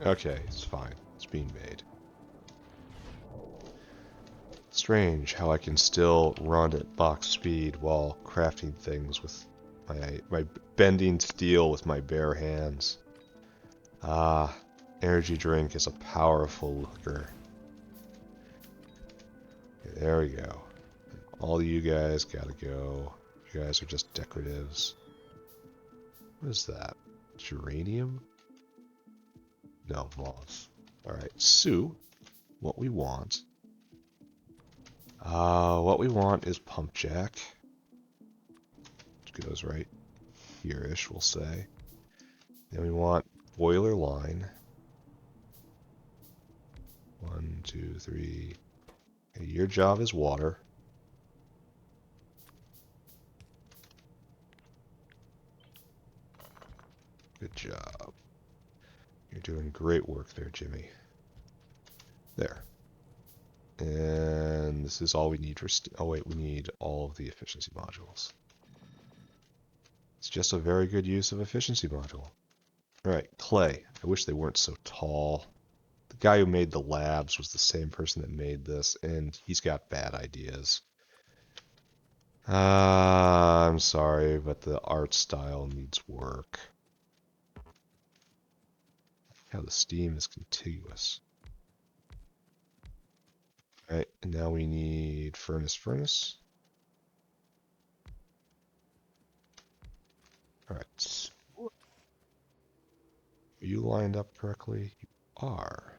okay, it's fine. It's being made. Strange how I can still run at box speed while crafting things with my bending steel with my bare hands. Energy drink is a powerful looker. Okay, there we go. All you guys gotta go. You guys are just decoratives. What is that? Geranium? No, moss. Alright, Sue, what we want. What we want is pump jack. Which goes right here-ish, we'll say. Then we want boiler line. 1, 1, 2, 3. Okay, your job is water. Good job. You're doing great work there, Jimmy. There. And this is all we need for... oh wait, we need all of the efficiency modules. It's just a very good use of efficiency module. Alright, clay. I wish they weren't so tall. The guy who made the labs was the same person that made this, and he's got bad ideas. I'm sorry, but the art style needs work. How the steam is contiguous. Alright, and now we need furnace. Alright. Are you lined up correctly? You are.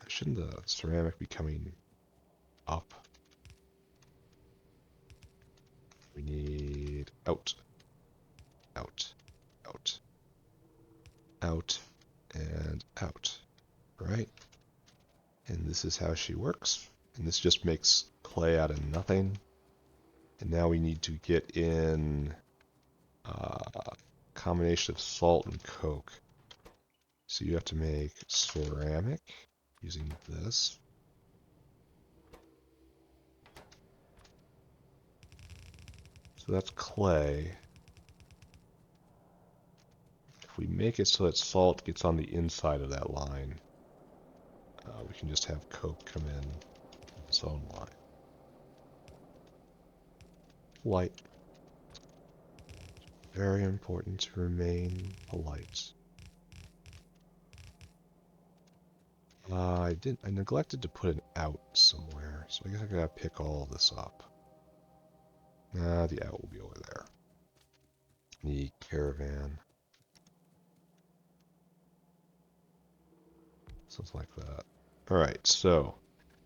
Shouldn't the ceramic be coming up? We need out, out, out, out, and out. Right? And this is how she works. And this just makes clay out of nothing. And now we need to get in a combination of salt and coke. So you have to make ceramic using this. So that's clay. If we make it so that salt gets on the inside of that line, we can just have coke come in its own line. Light. Very important to remain polite. I neglected to put an out somewhere, so I guess I gotta pick all of this up. The out will be over there. The caravan. Something like that. Alright, so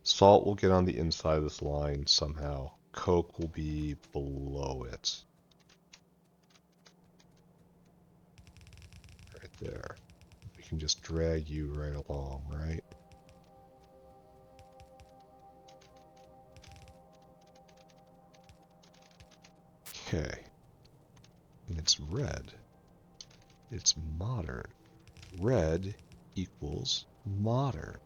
salt will get on the inside of this line somehow. Coke will be below it. Right there. We can just drag you right along, right? Okay. And it's red. It's modern. Red equals modern.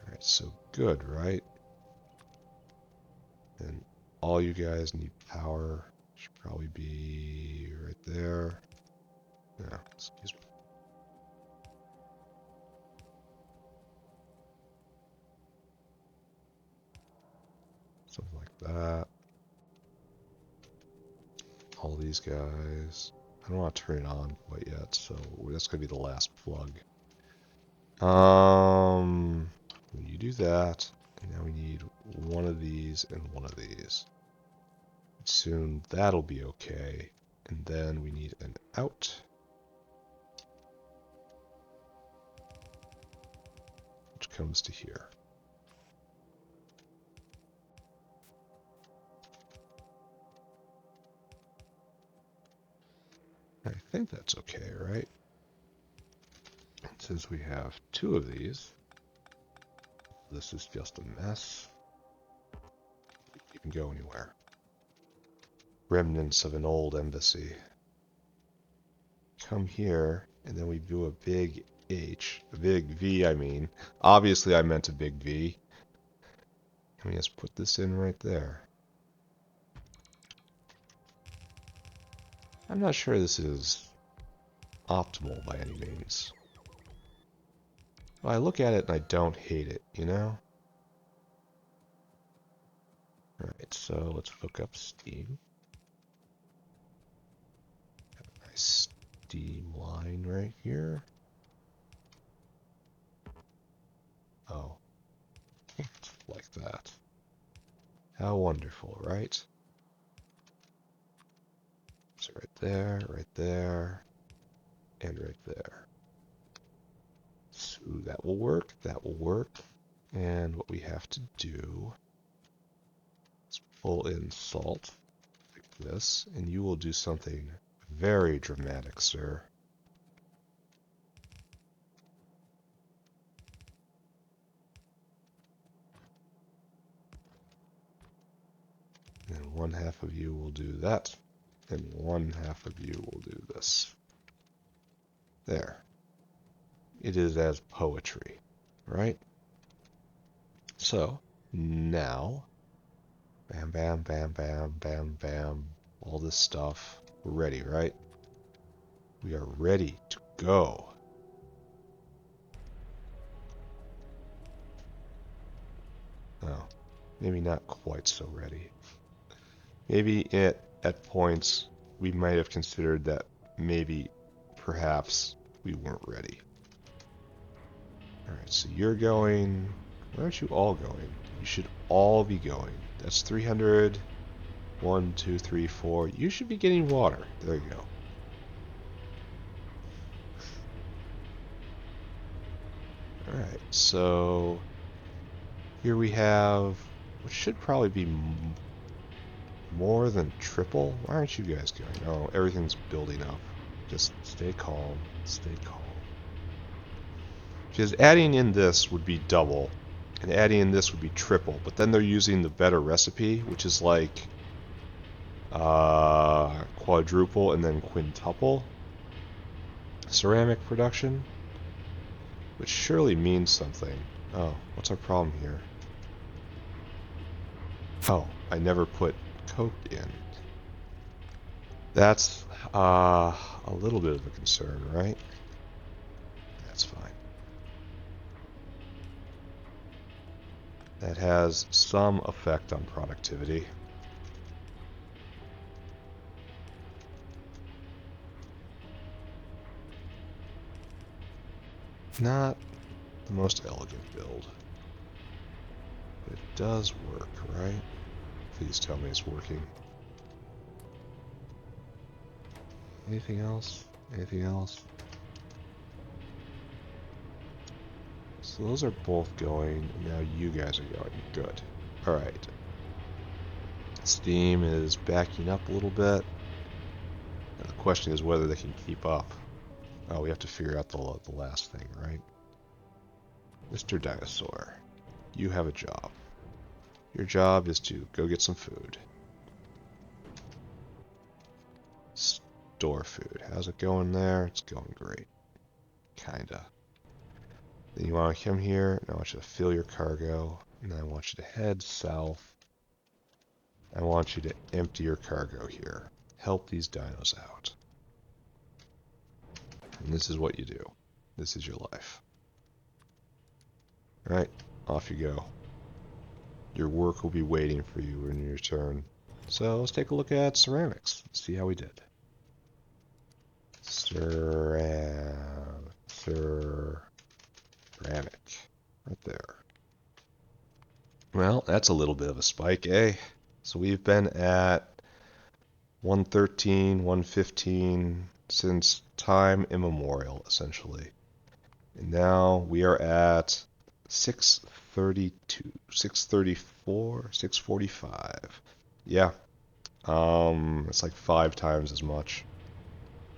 Alright, so good, right? And all you guys need power. Should probably be right there. No, excuse me. Something like that. All these guys. I don't want to turn it on quite yet, so that's going to be the last plug. You do that, and now we need one of these and one of these. Soon that'll be okay, and then we need an out. Which comes to here. I think that's okay, right? Since we have two of these, this is just a mess. You can go anywhere. Remnants of an old embassy. Come here, and then we do a big H. A big V, I mean. Obviously, I meant a big V. And we just put this in right there. I'm not sure this is optimal by any means. Well, I look at it and I don't hate it, you know? Alright, so let's hook up Steam. Have a nice Steam line right here. Oh, like that. How wonderful, right? So right there, and right there. So that will work, that will work. And what we have to do is pull in salt like this, and you will do something very dramatic, sir. one half of you will do that, and one half of you will do this. There. It is as poetry, right? So, now, bam, bam, bam, bam, bam, bam, all this stuff. We're ready, right? We are ready to go. Oh, maybe not quite so ready. Maybe at points we might have considered that maybe, perhaps, we weren't ready. Alright, so you're going... Why aren't you all going? You should all be going. That's 300. 1, 2, 3, 4. You should be getting water. There you go. Alright, so here we have what should probably be more than triple. Why aren't you guys going? Oh, everything's building up. Just stay calm. Stay calm. Because adding in this would be double, and adding in this would be triple, but then they're using the better recipe, which is like quadruple and then quintuple ceramic production, which surely means something. Oh, what's our problem here? Oh, I never put coke in. That's a little bit of a concern, right? That's fine. That has some effect on productivity. Not the most elegant build, but it does work, right? Please tell me it's working. Anything else? Anything else? So those are both going. Now you guys are going. Good. Alright. Steam is backing up a little bit. And the question is whether they can keep up. Oh, we have to figure out the last thing, right? Mr. Dinosaur, you have a job. Your job is to go get some food. Store food. How's it going there? It's going great. Kinda. Then you want to come here, and I want you to fill your cargo, and then I want you to head south. I want you to empty your cargo here. Help these dinos out. And this is what you do. This is your life. Alright, off you go. Your work will be waiting for you when you return. So let's take a look at ceramics. See how we did. Ceramic. Right there. Well, that's a little bit of a spike, eh? So we've been at 113, 115 since time immemorial, essentially. And now we are at 632, 634, 645. Yeah. It's like 5 times as much.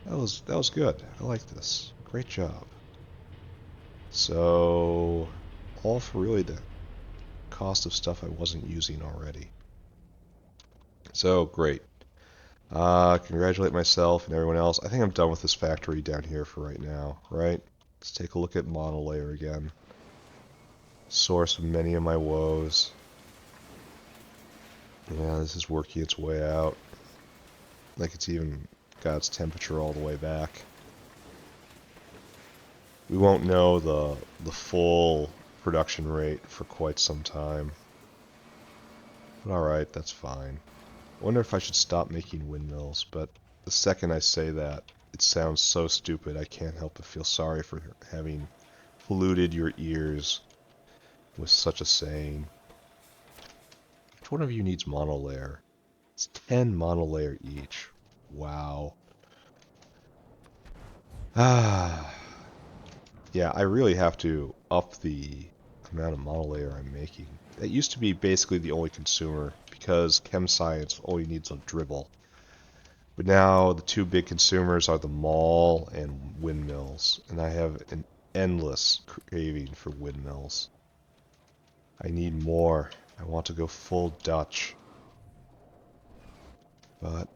That was good. I like this. Great job. So, all for really the cost of stuff I wasn't using already. So, great. Congratulate myself and everyone else. I think I'm done with this factory down here for right now, right? Let's take a look at Monolayer again. Source of many of my woes. Yeah, this is working its way out. Like it's even got its temperature all the way back. We won't know the full production rate for quite some time. But alright, that's fine. I wonder if I should stop making windmills, but the second I say that, it sounds so stupid I can't help but feel sorry for having polluted your ears with such a saying. Which one of you needs monolayer? It's 10 monolayer each. Wow. Ah. Yeah, I really have to up the amount of monolayer I'm making. That used to be basically the only consumer because chem science only needs a dribble. But now the two big consumers are the mall and windmills, and I have an endless craving for windmills. I need more. I want to go full Dutch. But,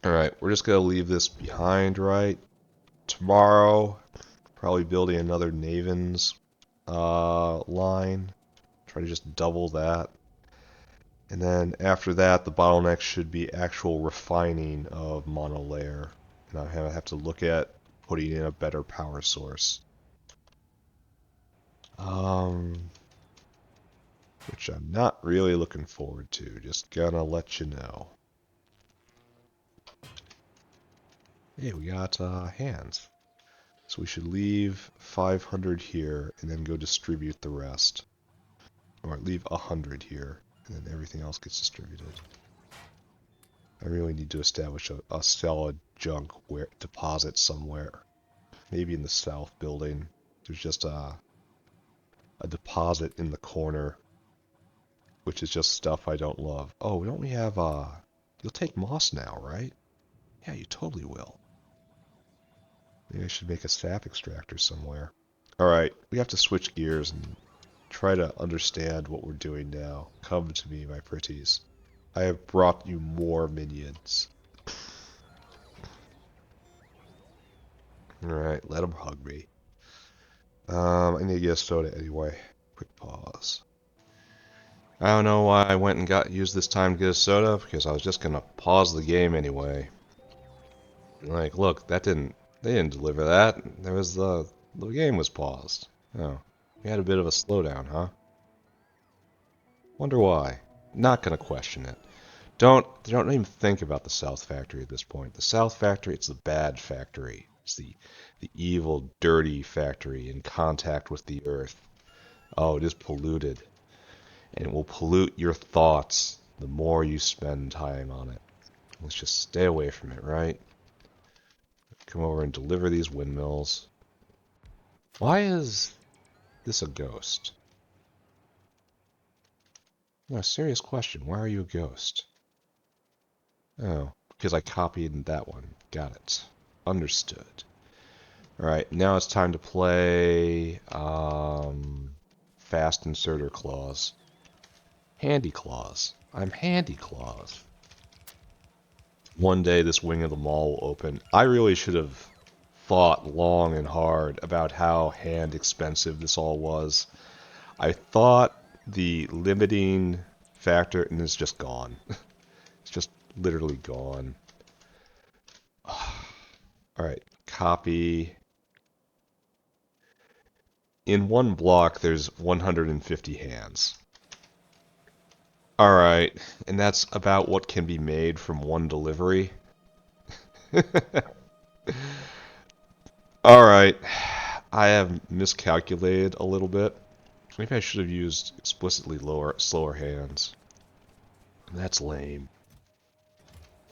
alright, we're just going to leave this behind, right? Tomorrow, probably building another Naven's line. Try to just double that. And then after that, the bottleneck should be actual refining of monolayer. And I have to look at putting in a better power source. Which I'm not really looking forward to. Just gonna let you know. Hey, we got hands. So we should leave 500 here and then go distribute the rest. Or leave 100 here and then everything else gets distributed. I really need to establish a solid junk deposit somewhere. Maybe in the south building. There's just a deposit in the corner, which is just stuff I don't love. Oh, don't we have you'll take moss now, right? Yeah, you totally will. Maybe I should make a sap extractor somewhere. Alright, we have to switch gears and try to understand what we're doing now. Come to me, my pretties. I have brought you more minions. Alright, let them hug me. I need to get a soda anyway. Quick pause. I don't know why I went and used this time to get a soda, because I was just gonna pause the game anyway. Like, look, they didn't deliver that. The game was paused. Oh, we had a bit of a slowdown, huh? Wonder why. Not gonna question it. Don't even think about the South Factory at this point. The South Factory, it's the bad factory. It's the evil, dirty factory in contact with the earth. Oh, it is polluted. And it will pollute your thoughts the more you spend time on it. Let's just stay away from it, right? Come over and deliver these windmills. Why is this a ghost? No, serious question. Why are you a ghost? Oh, because I copied that one. Got it. Understood. Alright, now it's time to play Fast Inserter Clause. Handy Clause. I'm Handy Clause. One day this wing of the mall will open. I really should have thought long and hard about how hand expensive this all was. I thought the limiting factor, and it's just gone. It's just literally gone. Alright, copy. In one block, there's 150 hands. Alright, and that's about what can be made from one delivery. Alright, I have miscalculated a little bit. Maybe I should have used explicitly slower hands. That's lame.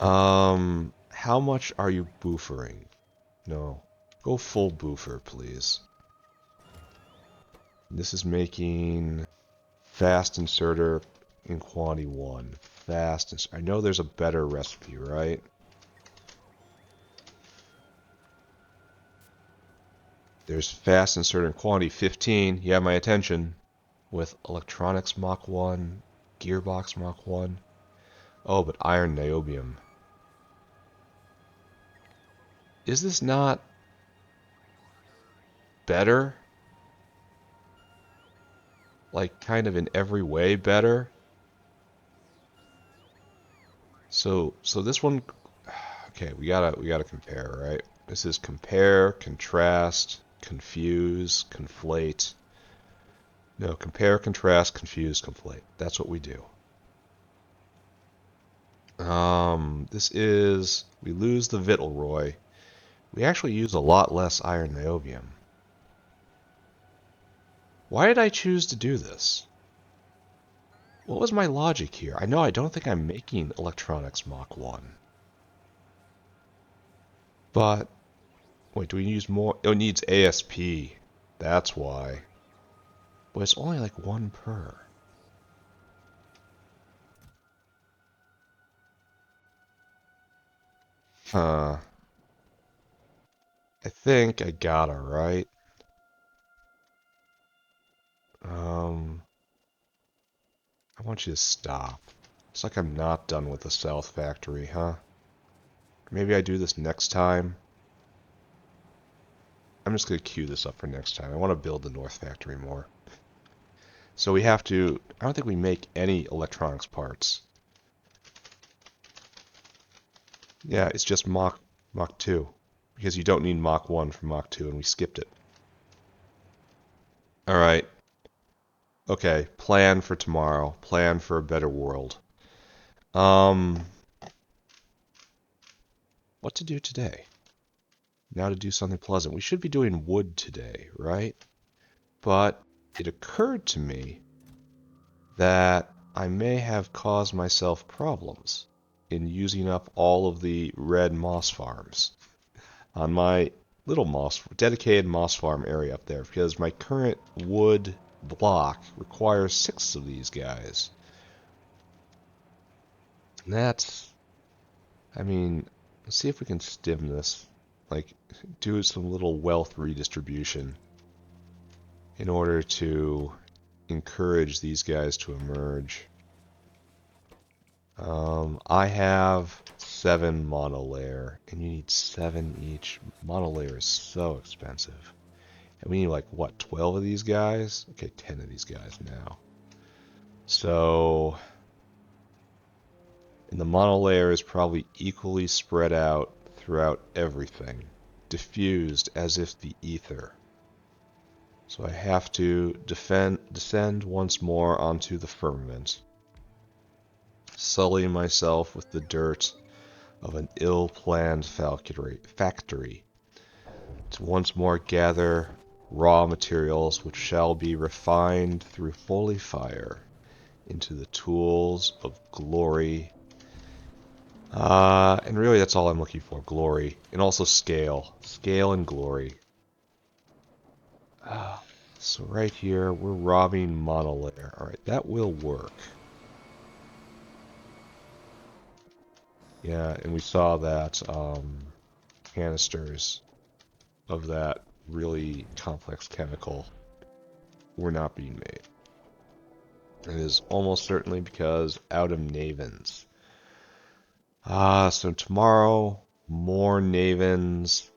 How much are you boofering? No. Go full boofer, please. This is making fast inserter in quantity 1. Fast inserter. I know there's a better recipe, right? There's fast inserter in quantity 15. You have my attention. With electronics Mach 1, gearbox Mach 1. Oh, but iron niobium. Is this not better? Like, kind of in every way better? So this one, okay, we gotta compare, right? This is compare, contrast, confuse, conflate. No, compare, contrast, confuse, conflate. That's what we do. This is, we lose the Vittelroy. We actually use a lot less iron niobium. Why did I choose to do this? What was my logic here? I know I don't think I'm making electronics Mach 1. But, wait, do we use more? Oh, it needs ASP. That's why. But it's only like 1 per. Huh. I think I got it right. I want you to stop. Looks like I'm not done with the south factory, huh? Maybe I do this next time. I'm just going to queue this up for next time. I want to build the north factory more. So we have to... I don't think we make any electronics parts. Yeah, it's just Mach 2. Because you don't need Mach 1 for Mach 2, and we skipped it. Alright. Okay, plan for tomorrow. Plan for a better world. What to do today? Now to do something pleasant. We should be doing wood today, right? But it occurred to me that I may have caused myself problems in using up all of the red moss farms on my little dedicated moss farm area up there, because my current wood block requires 6 of these guys. And that's, I mean, let's see if we can stim this, like do some little wealth redistribution in order to encourage these guys to emerge. I have 7 monolayer, and you need 7 each. Monolayer is so expensive. And we need like, what, 12 of these guys? Okay, 10 of these guys now. So, and the monolayer is probably equally spread out throughout everything, diffused as if the ether. So I have to descend once more onto the firmament, sullying myself with the dirt of an ill-planned factory, to once more gather raw materials which shall be refined through holy fire into the tools of glory. And really that's all I'm looking for, glory. And also scale. Scale and glory. So right here, we're robbing monolayer. Alright, that will work. Yeah, and we saw that canisters of that really complex chemical were not being made. It is almost certainly because out of Navens. So tomorrow, more Navens,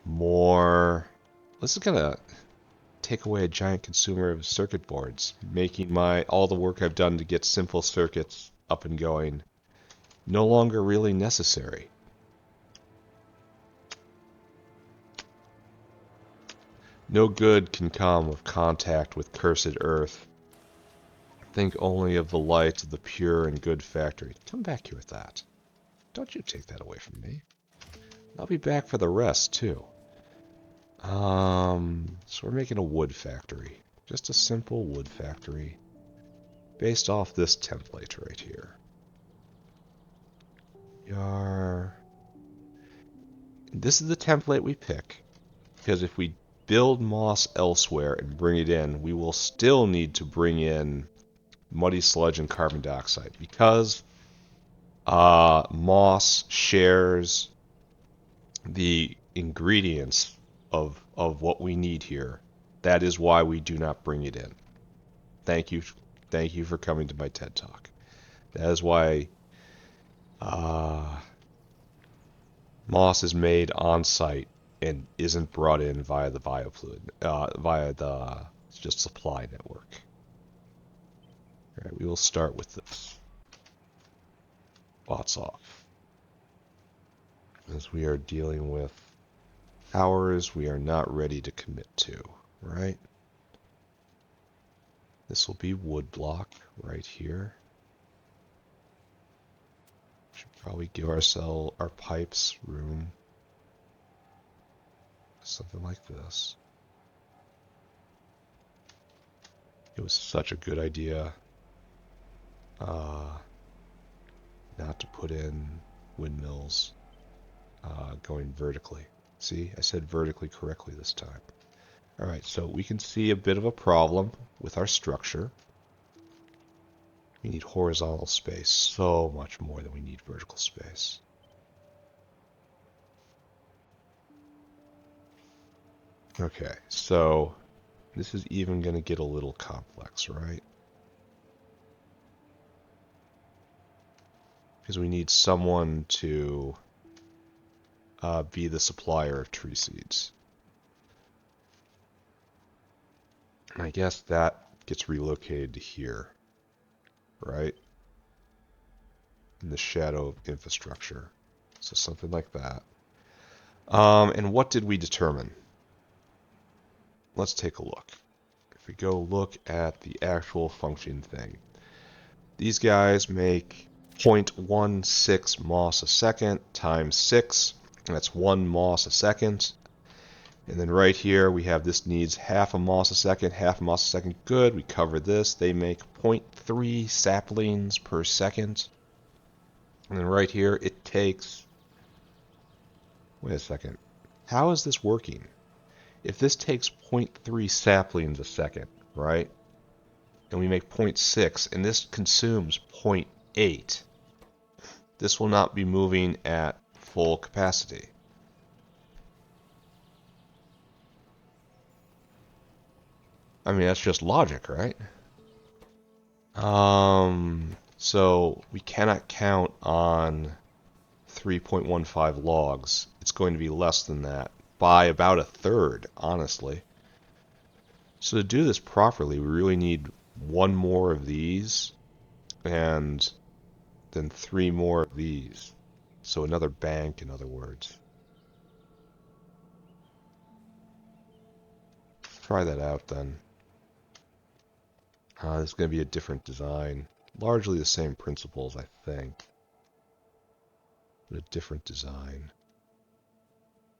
more... This is gonna take away a giant consumer of circuit boards, making all the work I've done to get simple circuits up and going no longer really necessary. No good can come of contact with cursed earth. Think only of the light of the pure and good factory. Come back here with that. Don't you take that away from me. I'll be back for the rest, too. So we're making a wood factory. Just a simple wood factory. Based off this template right here. This is the template we pick. Because if we build moss elsewhere and bring it in, we will still need to bring in muddy sludge and carbon dioxide. Because moss shares the ingredients of what we need here. That is why we do not bring it in. Thank you for coming to my TED Talk. That is why moss is made on site and isn't brought in via the biofluid, via the just supply network. All right, we will start with this. Bots off. As we are dealing with hours we are not ready to commit to, right? This will be wood block right here. Should probably give our pipes room. Something like this. It was such a good idea not to put in windmills going vertically. See, I said vertically correctly this time. Alright, so we can see a bit of a problem with our structure. We need horizontal space so much more than we need vertical space. Okay, so this is even going to get a little complex, right? because we need someone to be the supplier of tree seeds. And I guess that gets relocated to here, right? In the shadow of infrastructure. So something like that. And what did we determine? Let's take a look. If we go look at the actual function thing, these guys make 0.16 moss a second times 6. That's 1 moss a second. And then right here we have this needs half a moss a second, half a moss a second. Good, we covered this. They make 0.3 saplings per second. And then right here it takes... Wait a second. How is this working? If this takes 0.3 saplings a second, right? And we make 0.6, and this consumes 0.8, this will not be moving at full capacity. I mean, that's just logic, right? So we cannot count on 3.15 logs. It's going to be less than that by about a third, honestly. So to do this properly, we really need one more of these and then 3 more of these. So another bank, in other words. Try that out then. This is going to be a different design. Largely the same principles, I think. But a different design.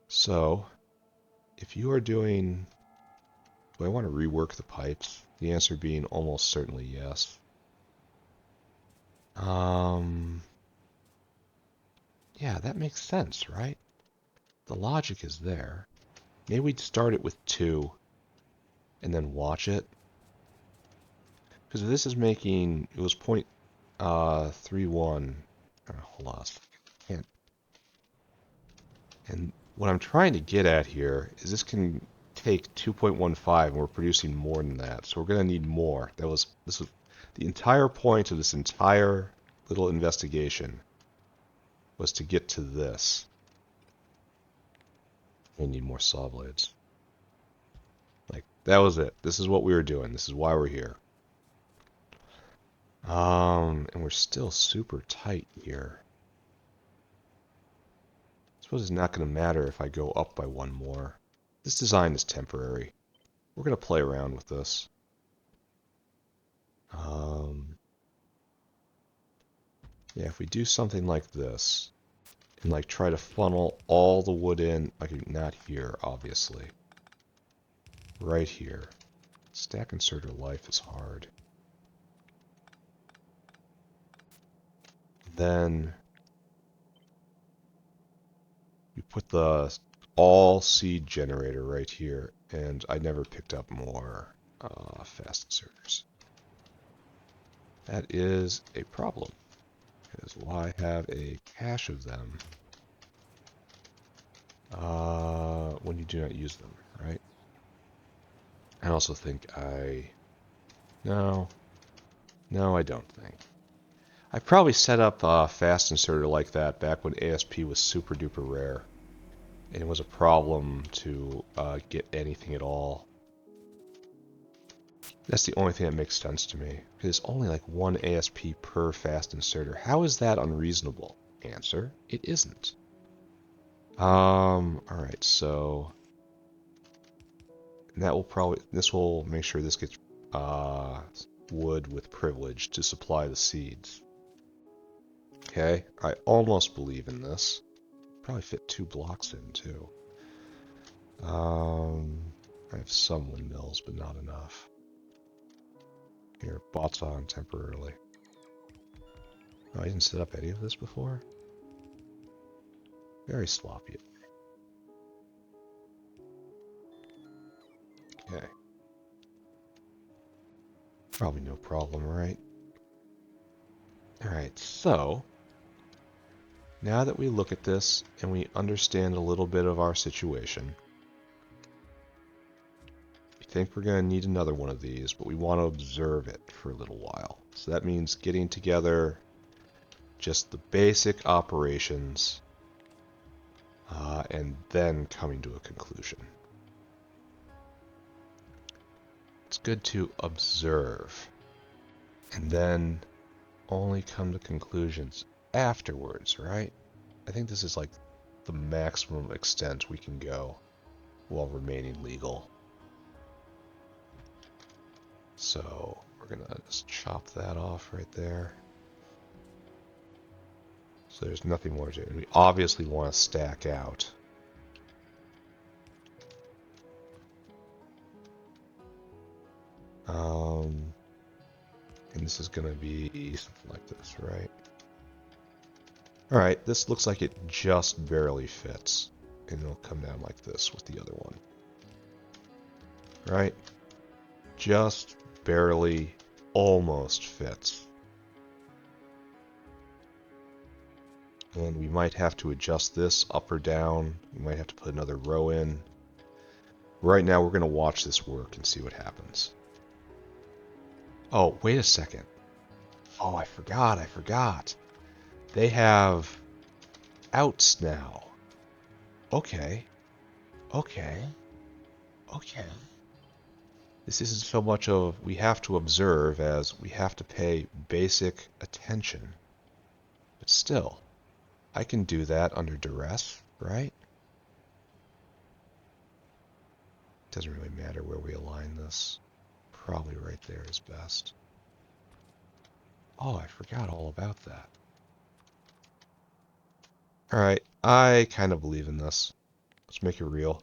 So, if you are doing... Do I want to rework the pipes? The answer being almost certainly yes. Yeah, that makes sense, right? The logic is there. Maybe we'd start it with 2 and then watch it. Because if this is making... It was 0.31... hold on. Can't... And what I'm trying to get at here is this can take 2.15 and we're producing more than that. So we're going to need more. This was the entire point of this entire little investigation was to get to this. We need more saw blades. Like, that was it. This is what we were doing. This is why we're here. And we're still super tight here. I suppose it's not going to matter if I go up by 1 more. This design is temporary. We're going to play around with this. Yeah, if we do something like this, and like try to funnel all the wood in, like not here, obviously. Right here. Stack inserter life is hard. Then you put the all seed generator right here, and I never picked up more fast inserters. That is a problem, because I have a cache of them when you do not use them, right? I also think No, I don't think. I probably set up a fast inserter like that back when ASP was super duper rare. And it was a problem to get anything at all. That's the only thing that makes sense to me. Because it's only like 1 ASP per fast inserter. How is that unreasonable? Answer, it isn't. Alright, so... And that will probably... This will make sure this gets wood with privilege to supply the seeds. Okay, I almost believe in this. Probably fit 2 blocks in, too. I have some windmills, but not enough. Here, bots on temporarily. Oh, I didn't set up any of this before? Very sloppy. Okay. Probably no problem, right? Alright, so... Now that we look at this, and we understand a little bit of our situation, we think we're going to need another one of these, but we want to observe it for a little while. So that means getting together Just the basic operations, and then coming to a conclusion. It's good to observe, and then only come to conclusions afterwards, right? I think this is like the maximum extent we can go while remaining legal. So we're gonna just chop that off right there. So there's nothing more to do. And we obviously want to stack out. And this is going to be something like this, right? All right, this looks like it just barely fits. And it'll come down like this with the other one. Right? Just barely, almost fits. And we might have to adjust this up or down. We might have to put another row in. Right now, we're going to watch this work and see what happens. Oh, wait a second. Oh, I forgot. They have outs now. Okay. This isn't so much of we have to observe as we have to pay basic attention. But still, I can do that under duress, right? Doesn't really matter where we align this. Probably right there is best. Oh, I forgot all about that. Alright, I kind of believe in this. Let's make it real.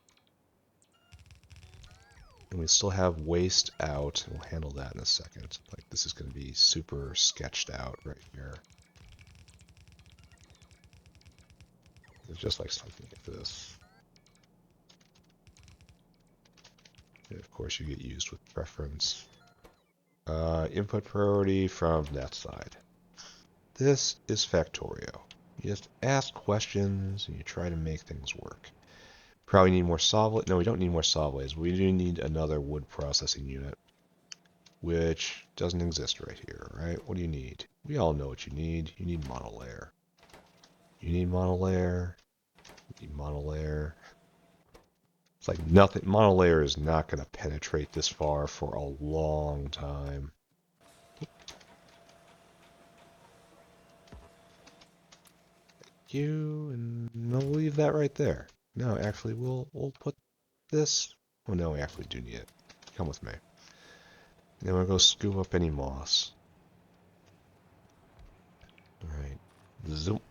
And we still have waste out, and we'll handle that in a second. Like, this is going to be super sketched out right here. It's just like something like this. And of course, you get used with preference. Input priority from that side. This is Factorio. You just ask questions and you try to make things work. Probably need more solid. No, we don't need more solid. We do need another wood processing unit, which doesn't exist right here, right? What do you need? We all know what you need. You need monolayer. You need monolayer. You need monolayer. It's like nothing. Monolayer is not going to penetrate this far for a long time. You, and we'll leave that right there. No, actually, we'll put this. Oh no, we actually do need it. Come with me. And then we'll go scoop up any moss. All right. Zoom.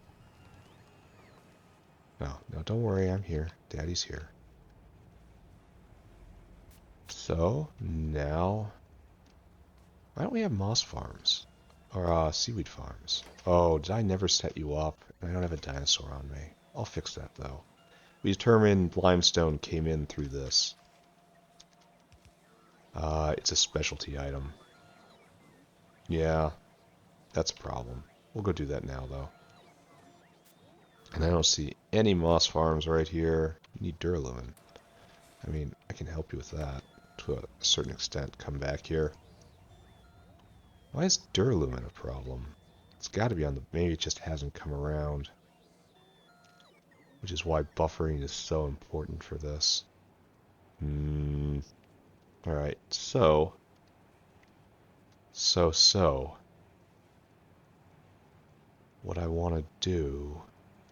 No, don't worry. I'm here. Daddy's here. So now, why don't we have moss farms or seaweed farms? Oh, did I never set you up? I don't have a dinosaur on me. I'll fix that though. We determined limestone came in through this. It's a specialty item. Yeah, that's a problem. We'll go do that now, though. And I don't see any moss farms right here. You need duralumin. I mean, I can help you with that to a certain extent. Come back here. Why is duralumin a problem? It's got to be on the... Maybe it just hasn't come around. Which is why buffering is so important for this. Alright, so... What I want to do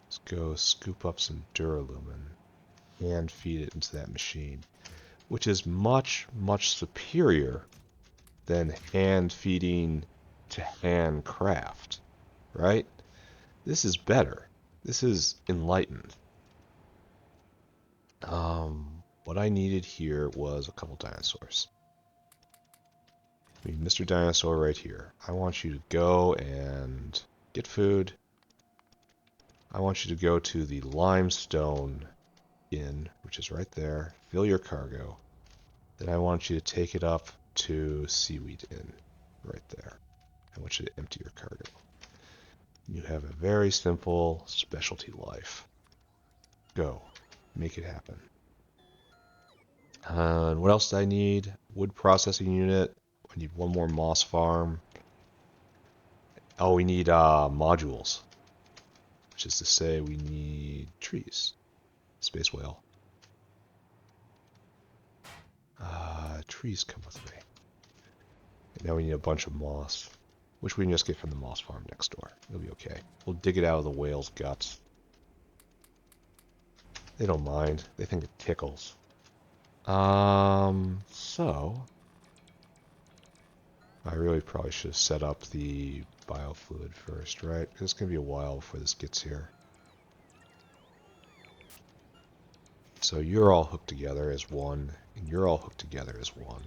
is go scoop up some duralumin and feed it into that machine, which is much, much superior than hand feeding to hand craft, right? This is better. This is enlightened. What I needed here was a couple dinosaurs. I mean, Mr. Dinosaur right here. I want you to go and get food. I want you to go to the limestone inn, which is right there. Fill your cargo. Then I want you to take it up to Seaweed Inn, right there. I want you to empty your cargo. You have a very simple specialty life. Go. Make it happen. And what else do I need? Wood processing unit. I need one more moss farm. Oh, we need modules, which is to say we need trees. Space whale. Trees come with me. And now we need a bunch of moss, which we can just get from the moss farm next door. It'll be okay. We'll dig it out of the whale's guts. They don't mind. They think it tickles. So I really probably should have set up the biofluid first, right? It's gonna be a while before this gets here. So you're all hooked together as one, and you're all hooked together as one.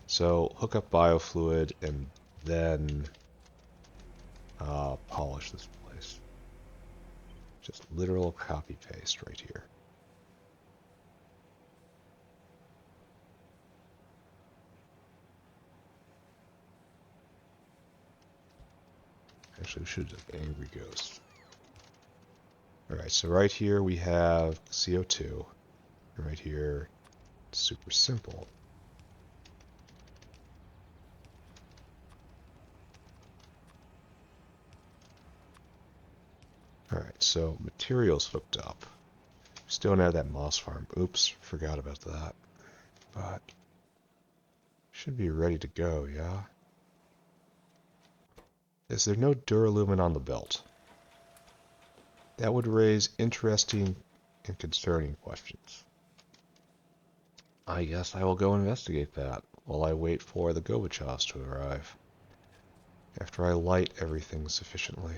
So hook up biofluid and then polish this place. Just literal copy paste right here. Actually, we should have done angry ghost. Alright, so right here we have CO2. Right here, it's super simple. Alright, so materials hooked up. Still don't have that moss farm. Oops, forgot about that. But should be ready to go, yeah? Is there no duralumin on the belt? That would raise interesting and concerning questions. I guess I will go investigate that while I wait for the Gorbachev to arrive. After I light everything sufficiently.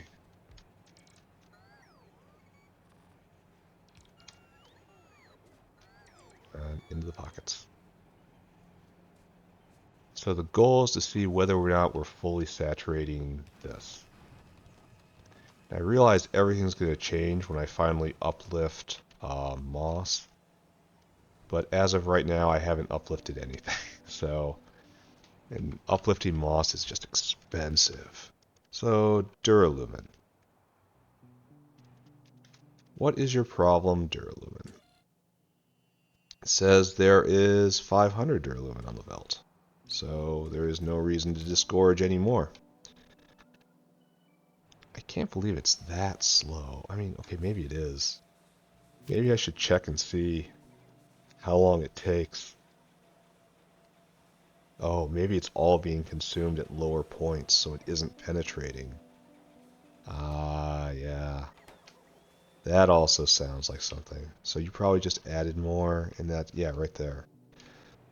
And into the pockets. So the goal is to see whether or not we're fully saturating this. I realize everything's going to change when I finally uplift moss. But as of right now, I haven't uplifted anything. So, and uplifting moss is just expensive. So, duralumin. What is your problem, duralumin? It says there is 500 duralumin on the belt. So, there is no reason to disgorge anymore. I can't believe it's that slow. I mean, okay, maybe it is. Maybe I should check and see how long it takes. Oh, maybe it's all being consumed at lower points, so it isn't penetrating. Ah, yeah. That also sounds like something. So you probably just added more, and that, yeah, right there.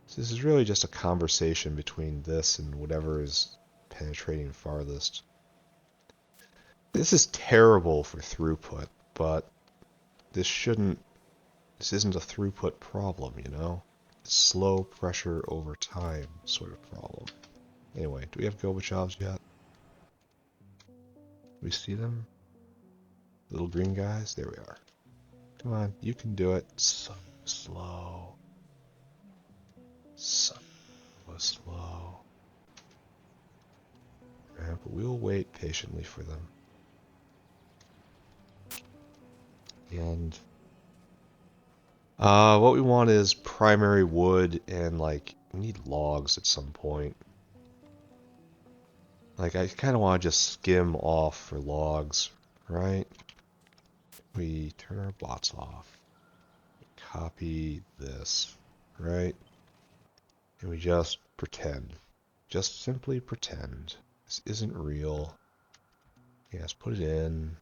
So this is really just a conversation between this and whatever is penetrating farthest. This is terrible for throughput, but this isn't a throughput problem, you know? It's slow pressure over time sort of problem. Anyway, do we have Gorbachevs yet? We see them? Little green guys? There we are. Come on, you can do it. So slow. So slow. Yeah, but we'll wait patiently for them. And what we want is primary wood and like we need logs at some point. Like I kind of want to just skim off for logs, right? We turn our bots off. Copy this, right? And we just pretend. Just simply pretend. This isn't real. Yes, put it in.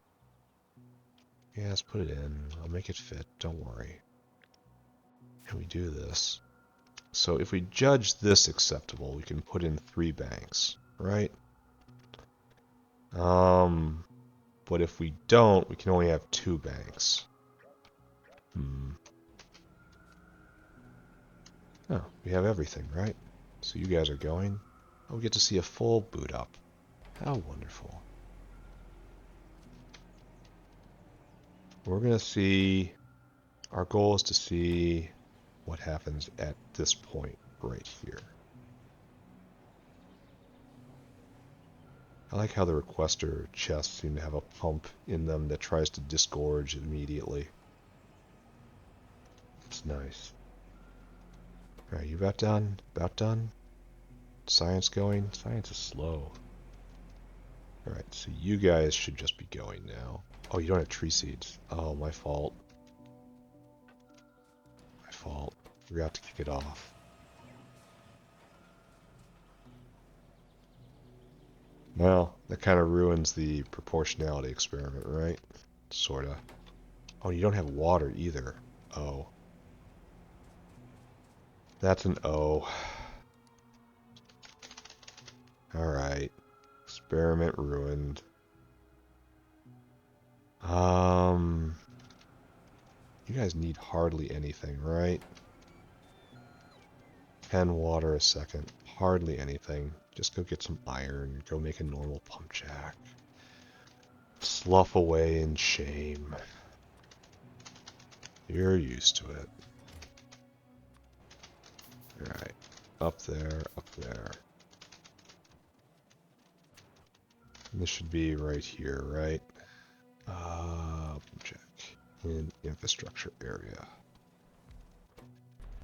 Yes, put it in. I'll make it fit. Don't worry. And we do this. So if we judge this acceptable, we can put in 3 banks, right? But if we don't, we can only have 2 banks. Oh, we have everything, right? So you guys are going. Oh, we get to see a full boot up. How wonderful. We're going to see, our goal is to see what happens at this point right here. I like how the requester chests seem to have a pump in them that tries to disgorge immediately. It's nice. Alright, you about done? About done? science going? Science is slow. Alright, so you guys should just be going now. Oh, you don't have tree seeds. Oh, my fault. My fault. We have to kick it off. Well, that kind of ruins the proportionality experiment, right? Sorta. Oh, you don't have water either. Oh. That's an O. Alright. Experiment ruined. You guys need hardly anything, right? 10 water a second. Hardly anything. Just go get some iron. Go make a normal pump jack. Slough away in shame. You're used to it. Alright. Up there, up there. And this should be right here, right? Pump jack. In infrastructure area.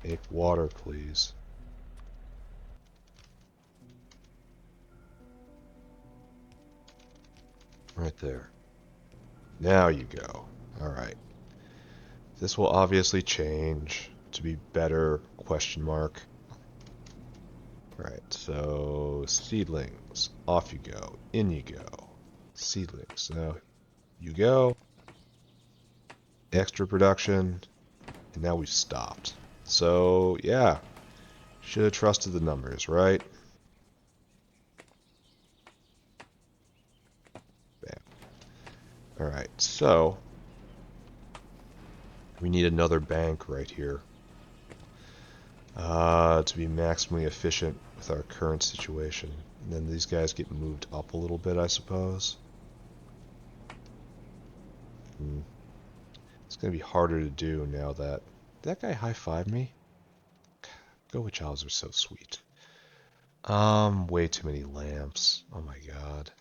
Make water, please. Right there. Now you go. Alright. This will obviously change to be better, question mark. Alright, so seedlings. Off you go. In you go. Seedlings. Now you go. Extra production. And now we've stopped. So, yeah. Should have trusted the numbers, right? Bam. Alright, so we need another bank right here to be maximally efficient with our current situation. And then these guys get moved up a little bit, I suppose. It's going to be harder to do now that... Did that guy high-five me? Go Witchows are so sweet. Way too many lamps. Oh my god.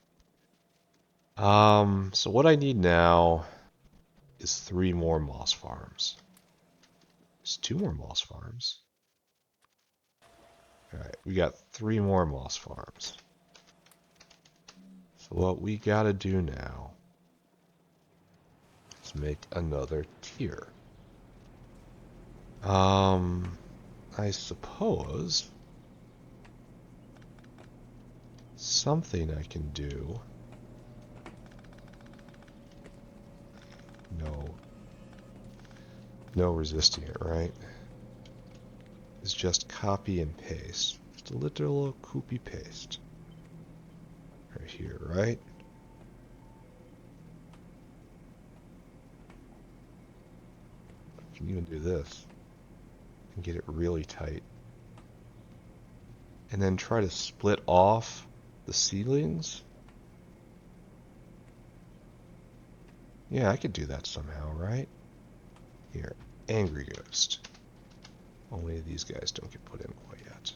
So what I need now is 3 more moss farms. There's 2 more moss farms. Alright, we got 3 more moss farms. So what we gotta do now is make another tier. I suppose something I can do. No resisting it, right? Is just copy and paste. Just a little copy paste. Right here, right? I can even do this. And get it really tight. And then try to split off the seedlings. Yeah, I could do that somehow, right? Here, Angry Ghost. Only these guys don't get put in quite yet.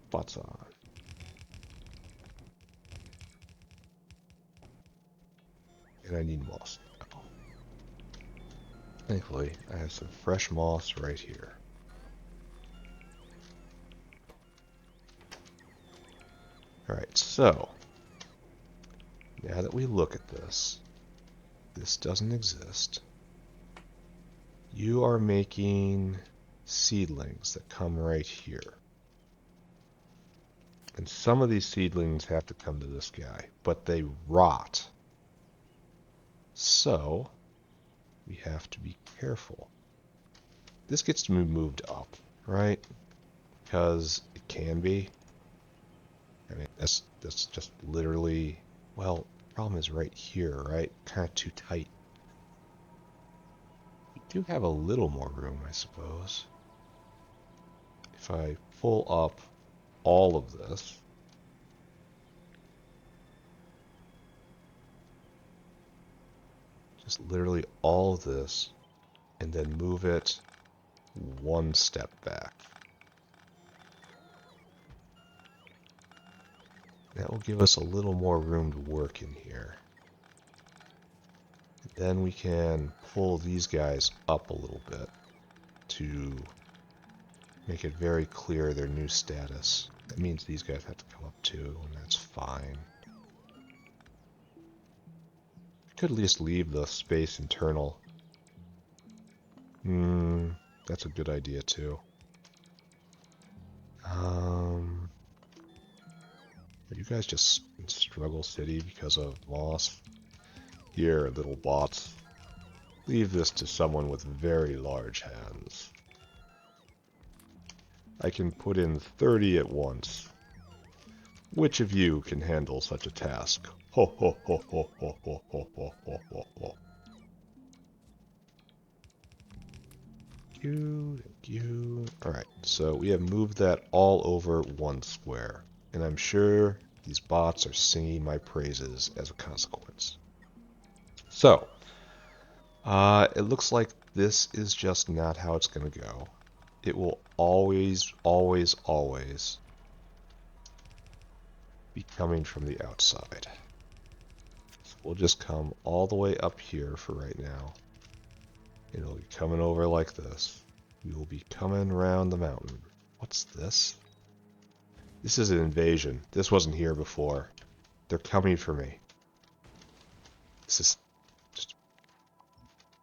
Butts on. And I need moss. Oh. Thankfully, I have some fresh moss right here. Alright, so now that we look at this, this doesn't exist. You are making seedlings that come right here. And some of these seedlings have to come to this guy, but they rot. So we have to be careful. This gets to be moved up, right? Because it can be. I mean, that's just literally, well, the problem is right here, right? Kind of too tight. We do have a little more room, I suppose. If I pull up all of this, just literally all of this, and then move it 1 step back. That will give us a little more room to work in here. Then we can pull these guys up a little bit to Make it very clear their new status. That means these guys have to come up too, and that's fine. I could at least leave the space internal. That's a good idea too. Are you guys just in Struggle City because of moss? Here, little bots. Leave this to someone with very large hands. I can put in 30 at once. Which of you can handle such a task? Ho ho ho ho ho ho ho ho ho ho ho. Thank you, thank you. Alright, so we have moved that all over one square. And I'm sure these bots are singing my praises as a consequence. So, it looks like this is just not how it's going to go. It will always, always, always be coming from the outside. So we'll just come all the way up here for right now. It'll be coming over like this. We will be coming around the mountain. What's this? This is an invasion. This wasn't here before. They're coming for me. This is just...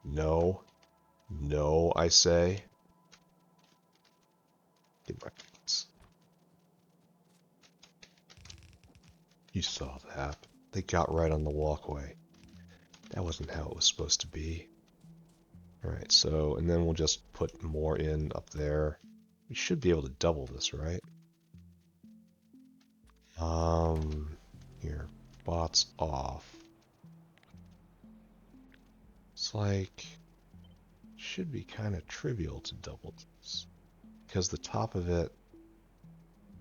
No. No, I say. Get my pants. You saw that. They got right on the walkway. That wasn't how it was supposed to be. Alright, so, and then we'll just put more in up there. We should be able to double this, right? Here, bots off. It's like, should be kind of trivial to double this, because the top of it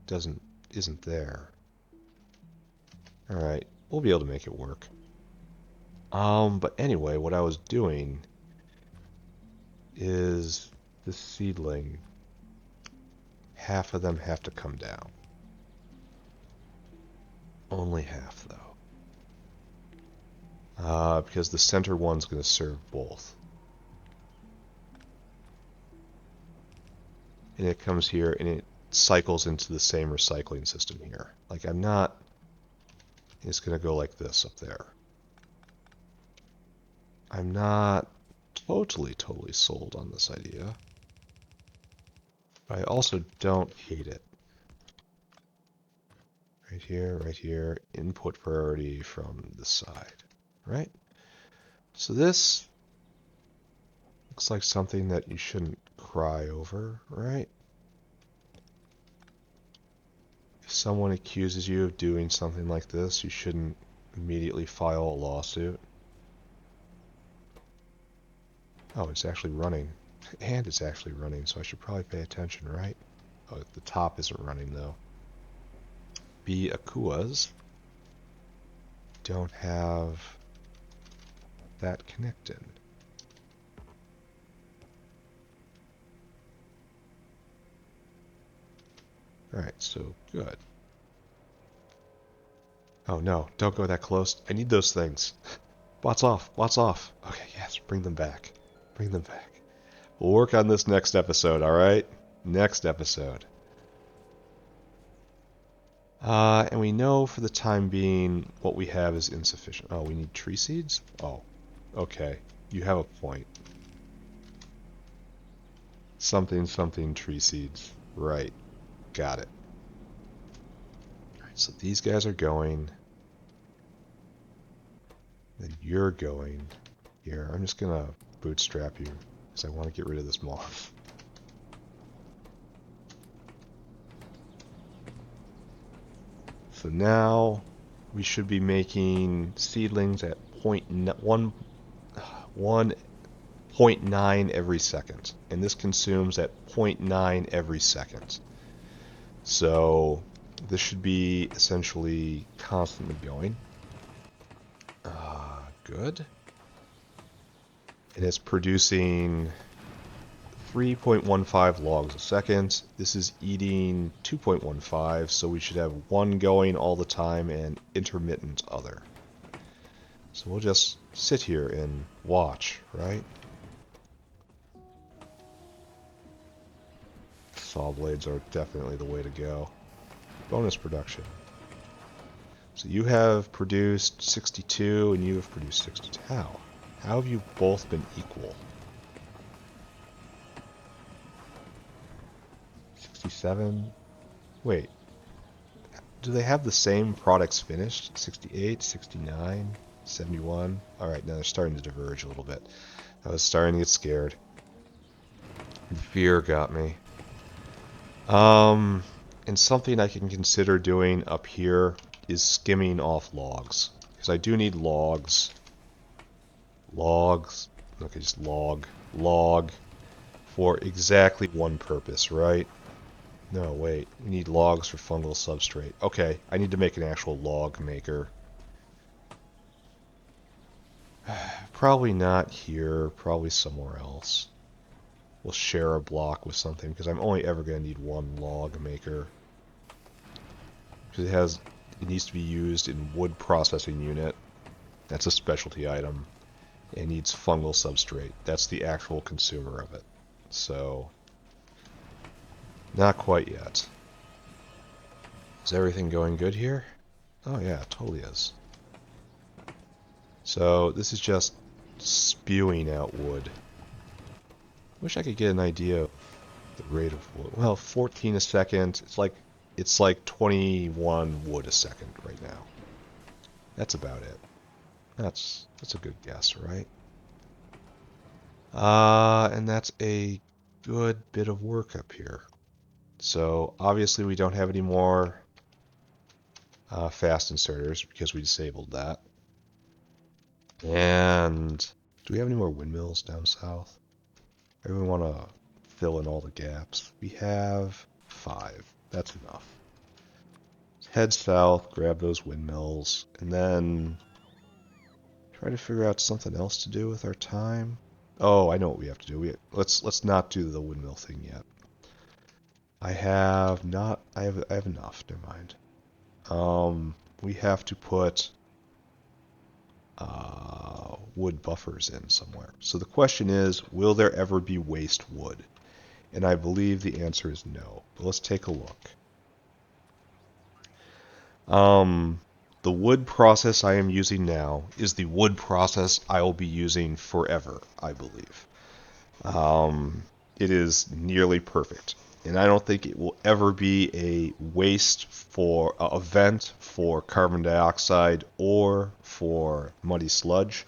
isn't there. Alright, we'll be able to make it work. But anyway, what I was doing is this seedling, half of them have to come down. Only half, though. Because the center one's going to serve both. And it comes here and it cycles into the same recycling system here. Like, I'm not... It's going to go like this up there. I'm not totally sold on this idea. But I also don't hate it. Right here, input priority from the side, right? So this looks like something that you shouldn't cry over, right? If someone accuses you of doing something like this, you shouldn't immediately file a lawsuit. Oh, it's actually running. And it's actually running, so I should probably pay attention, right? Oh, the top isn't running, though. B Akuas don't have that connected. Alright, so good. Oh no, don't go that close. I need those things. Bots off, bots off. Okay, yes, bring them back. Bring them back. We'll work on this next episode, alright? Next episode. And we know for the time being what we have is insufficient. Oh, we need tree seeds? Oh, okay. You have a point. Something tree seeds. Right. Got it. Alright, so these guys are going. Then you're going. Here, I'm just gonna bootstrap you because I want to get rid of this moth. So now we should be making seedlings at 1.9 every second. And this consumes at 0.9 every second. So this should be essentially constantly going. Good. And it's producing 3.15 logs a second. This is eating 2.15, so we should have one going all the time and intermittent other. So we'll just sit here and watch, right? saw blades are definitely the way to go. Bonus production. So you have produced 62 and you have produced 62. How? How have you both been equal? 67? Wait. Do they have the same products finished? 68, 69, 71? Alright, now they're starting to diverge a little bit. I was starting to get scared. The fear got me. And something I can consider doing up here is skimming off logs. Because I do need logs. Logs. Okay, just log. Log. For exactly one purpose, right? No, wait. We need logs for fungal substrate. Okay, I need to make an actual log maker. Probably not here. Probably somewhere else. We'll share a block with something because I'm only ever going to need one log maker. Because it needs to be used in wood processing unit. That's a specialty item. It needs fungal substrate. That's the actual consumer of it. So, not quite yet. Is everything going good here? Oh yeah, it totally is. So this is just spewing out wood. Wish I could get an idea of the rate of wood. Well, 14 a second. It's like 21 wood a second right now. That's about it. That's a good guess, right? And that's a good bit of work up here. So obviously we don't have any more fast inserters because we disabled that. And do we have any more windmills down south? I really want to fill in all the gaps. We have 5. That's enough. Let's head south, grab those windmills, and then try to figure out something else to do with our time. Oh, I know what we have to do. Let's not do the windmill thing yet. I have enough. Never mind. We have to put wood buffers in somewhere. So the question is, will there ever be waste wood? And I believe the answer is no. But let's take a look. The wood process I am using now is the wood process I will be using forever, I believe. It is nearly perfect. And I don't think it will ever be a waste for a vent for carbon dioxide or for muddy sludge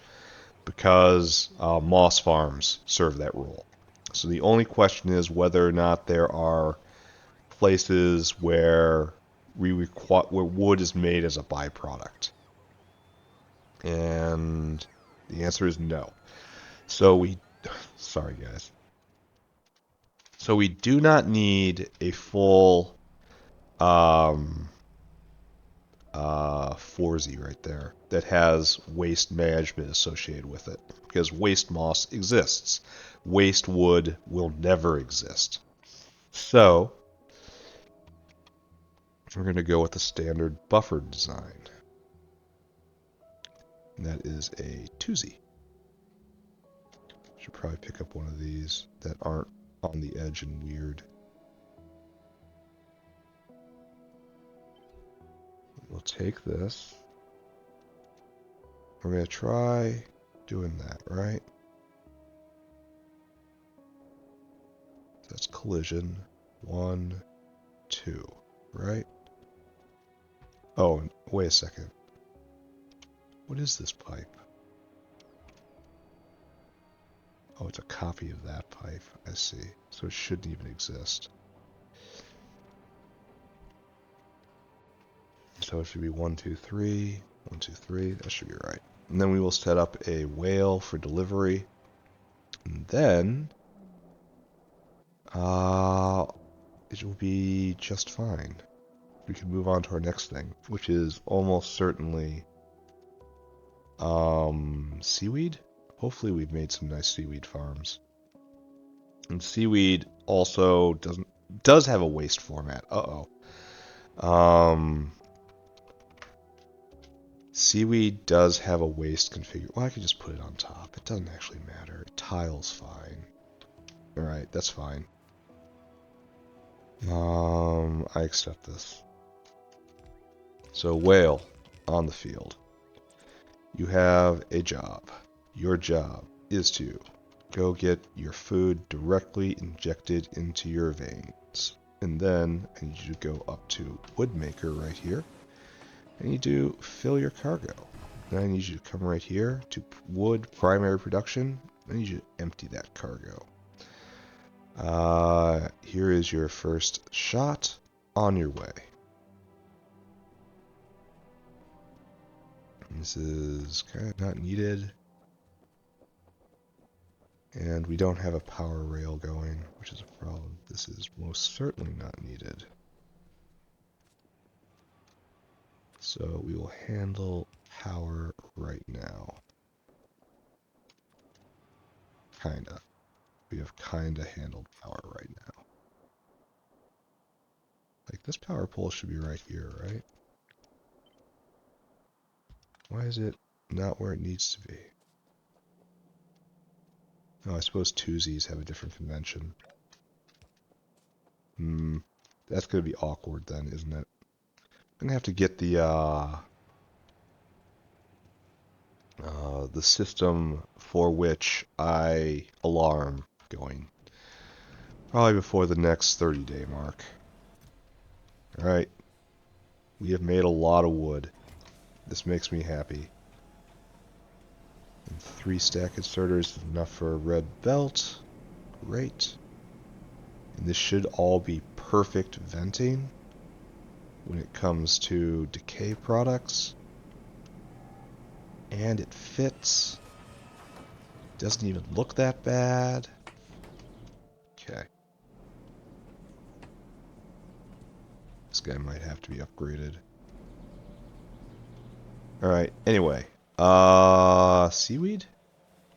because moss farms serve that role. So the only question is whether or not there are places where where wood is made as a byproduct. And the answer is no. So sorry guys. So we do not need a full 4Z right there that has waste management associated with it because waste moss exists. Waste wood will never exist. So we're going to go with the standard buffered design. And that is a 2Z. Should probably pick up one of these that aren't on the edge and weird. We'll take this. We're going to try doing that, right? That's collision. 1, 2, right? Oh, wait a second. What is this pipe? Oh, it's a copy of that pipe. I see. So it shouldn't even exist. So it should be 1, 2, 3. 1, 2, 3. That should be right. And then we will set up a whale for delivery. And then it will be just fine. We can move on to our next thing, which is almost certainly seaweed. Hopefully we've made some nice seaweed farms. And seaweed also does have a waste format. Seaweed does have a waste configuration. Well, I could just put it on top. It doesn't actually matter. Tile's fine. Alright, that's fine. I accept this. So, whale on the field. You have a job. Your job is to go get your food directly injected into your veins. And then I need you to go up to Woodmaker right here. I need to fill your cargo. Then I need you to come right here to wood primary production. I need you to empty that cargo. Here is your first shot. On your way. This is kind of not needed. And we don't have a power rail going, which is a problem. This is most certainly not needed. So we will handle power right now. Kinda. We have kinda handled power right now. Like, this power pole should be right here, right? Why is it not where it needs to be? Oh, I suppose twosies have a different convention. That's gonna be awkward then, isn't it? I'm gonna have to get the system for which I alarm going. Probably before the next 30-day mark. Alright. We have made a lot of wood. This makes me happy. And 3 stack inserters is enough for a red belt. Great. And this should all be perfect venting when it comes to decay products. And it fits. Doesn't even look that bad. Okay. This guy might have to be upgraded. Alright, anyway. Seaweed?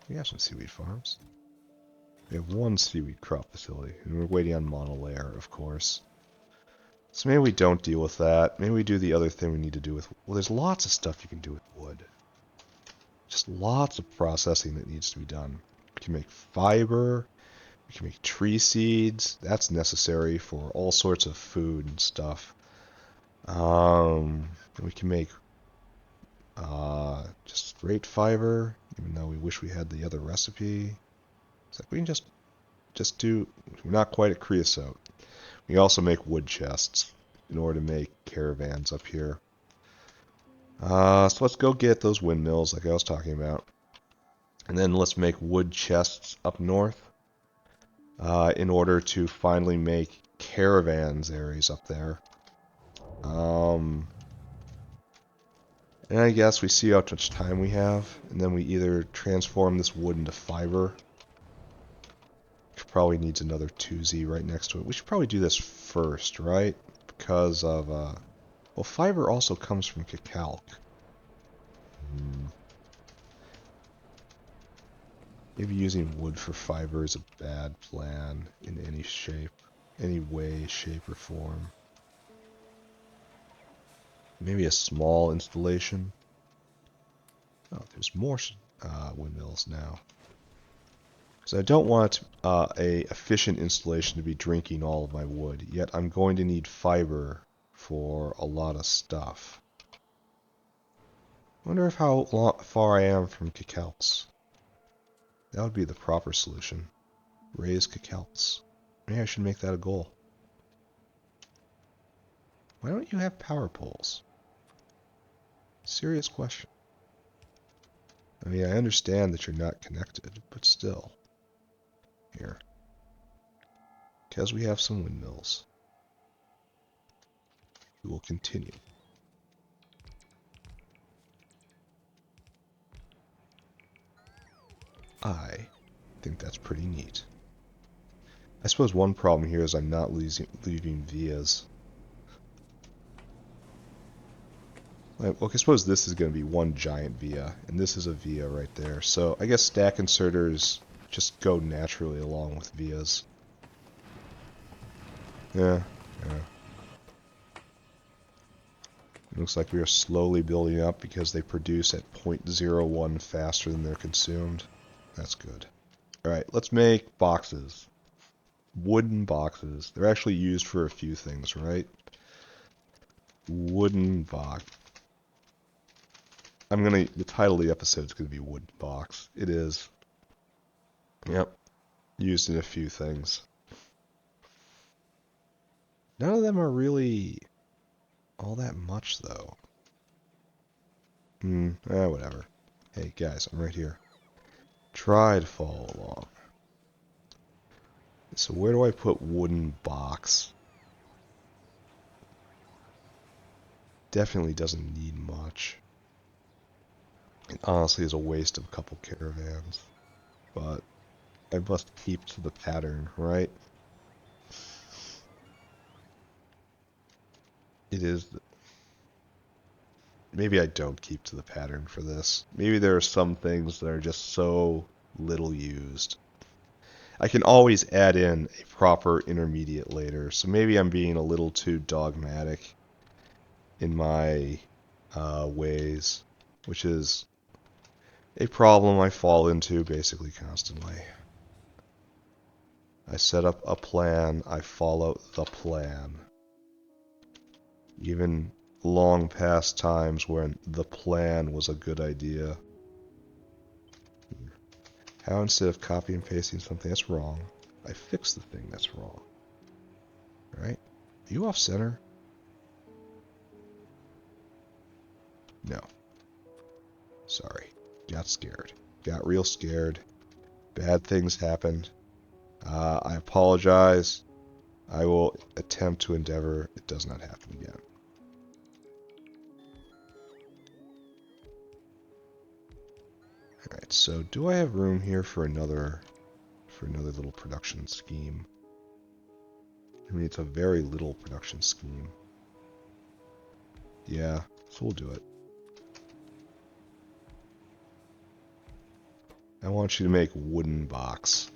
We have some seaweed farms. We have 1 seaweed crop facility, and we're waiting on monolayer, of course. So maybe we don't deal with that. Maybe we do the other thing we need to do with... Well, there's lots of stuff you can do with wood. Just lots of processing that needs to be done. We can make fiber. We can make tree seeds. That's necessary for all sorts of food and stuff. We can make just straight fiber, even though we wish we had the other recipe. It's like we can just do... We're not quite at creosote. We also make wood chests in order to make caravans up here. So let's go get those windmills like I was talking about. And then let's make wood chests up north in order to finally make caravans areas up there. And I guess we see how much time we have, and then we either transform this wood into fiber, which probably needs another 2Z right next to it. We should probably do this first, right? Because of, well, fiber also comes from cacao. Maybe using wood for fiber is a bad plan in any shape, any way, shape, or form. Maybe a small installation. Oh, there's more windmills now. Because I don't want a efficient installation to be drinking all of my wood, yet I'm going to need fiber for a lot of stuff. I wonder if how far I am from cacao. That would be the proper solution. Raise cacao. Maybe I should make that a goal. Why don't you have power poles? Serious question. I mean, I understand that you're not connected, but still. Here. Because we have some windmills. We will continue. I think that's pretty neat. I suppose one problem here is I'm not leaving vias. Well, I suppose this is going to be one giant via, and this is a via right there. So I guess stack inserters just go naturally along with vias. Yeah. It looks like we are slowly building up because they produce at 0.01 faster than they're consumed. That's good. Alright, let's make boxes. Wooden boxes. They're actually used for a few things, right? Wooden box. The title of the episode is gonna be Wooden Box. It is. Yep. Used in a few things. None of them are really all that much, though. Whatever. Hey, guys, I'm right here. Try to follow along. So where do I put wooden box? Definitely doesn't need much. It honestly is a waste of a couple caravans. But I must keep to the pattern, right? It is... Maybe I don't keep to the pattern for this. Maybe there are some things that are just so little used. I can always add in a proper intermediate later, so maybe I'm being a little too dogmatic in my ways, which is a problem I fall into basically constantly. I set up a plan, I follow the plan. Even long past times when the plan was a good idea. How instead of copy and pasting something that's wrong, I fix the thing that's wrong. Right? Are you off center? No. Sorry. Got scared. Got real scared. Bad things happened. I apologize. I will attempt to endeavor it does not happen again. Alright, so do I have room here for another little production scheme? I mean, it's a very little production scheme. Yeah, so we'll do it. I want you to make wooden box.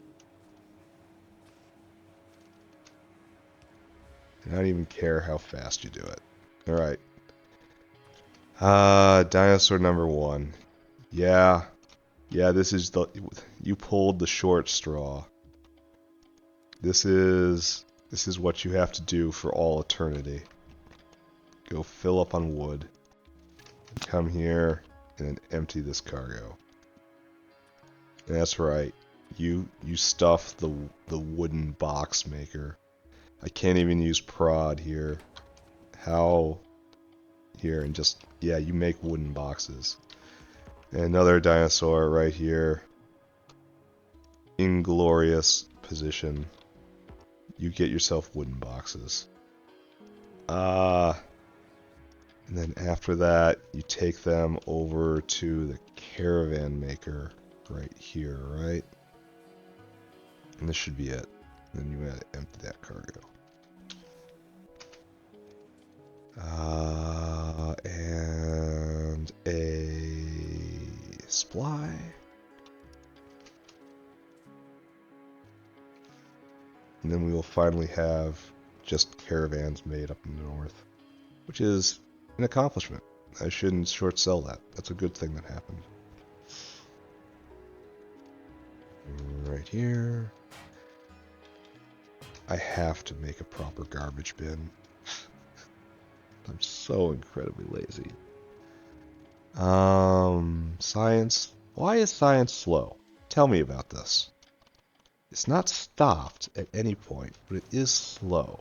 I don't even care how fast you do it. Alright. Dinosaur number 1. Yeah. Yeah, this is you pulled the short straw. This is what you have to do for all eternity. Go fill up on wood. Come here and then empty this cargo. And that's right. You stuff the wooden box maker. I can't even use prod here. How here and just yeah, you make wooden boxes. And another dinosaur right here. Inglorious position. You get yourself wooden boxes. And then after that, you take them over to the caravan maker right here, right? And this should be it. Then you gotta empty that cargo. And a supply. And then we will finally have just caravans made up in the north, which is an accomplishment. I shouldn't short sell that. That's a good thing that happened. Right here. I have to make a proper garbage bin. I'm so incredibly lazy. Science. Why is science slow? Tell me about this. It's not stopped at any point, but it is slow.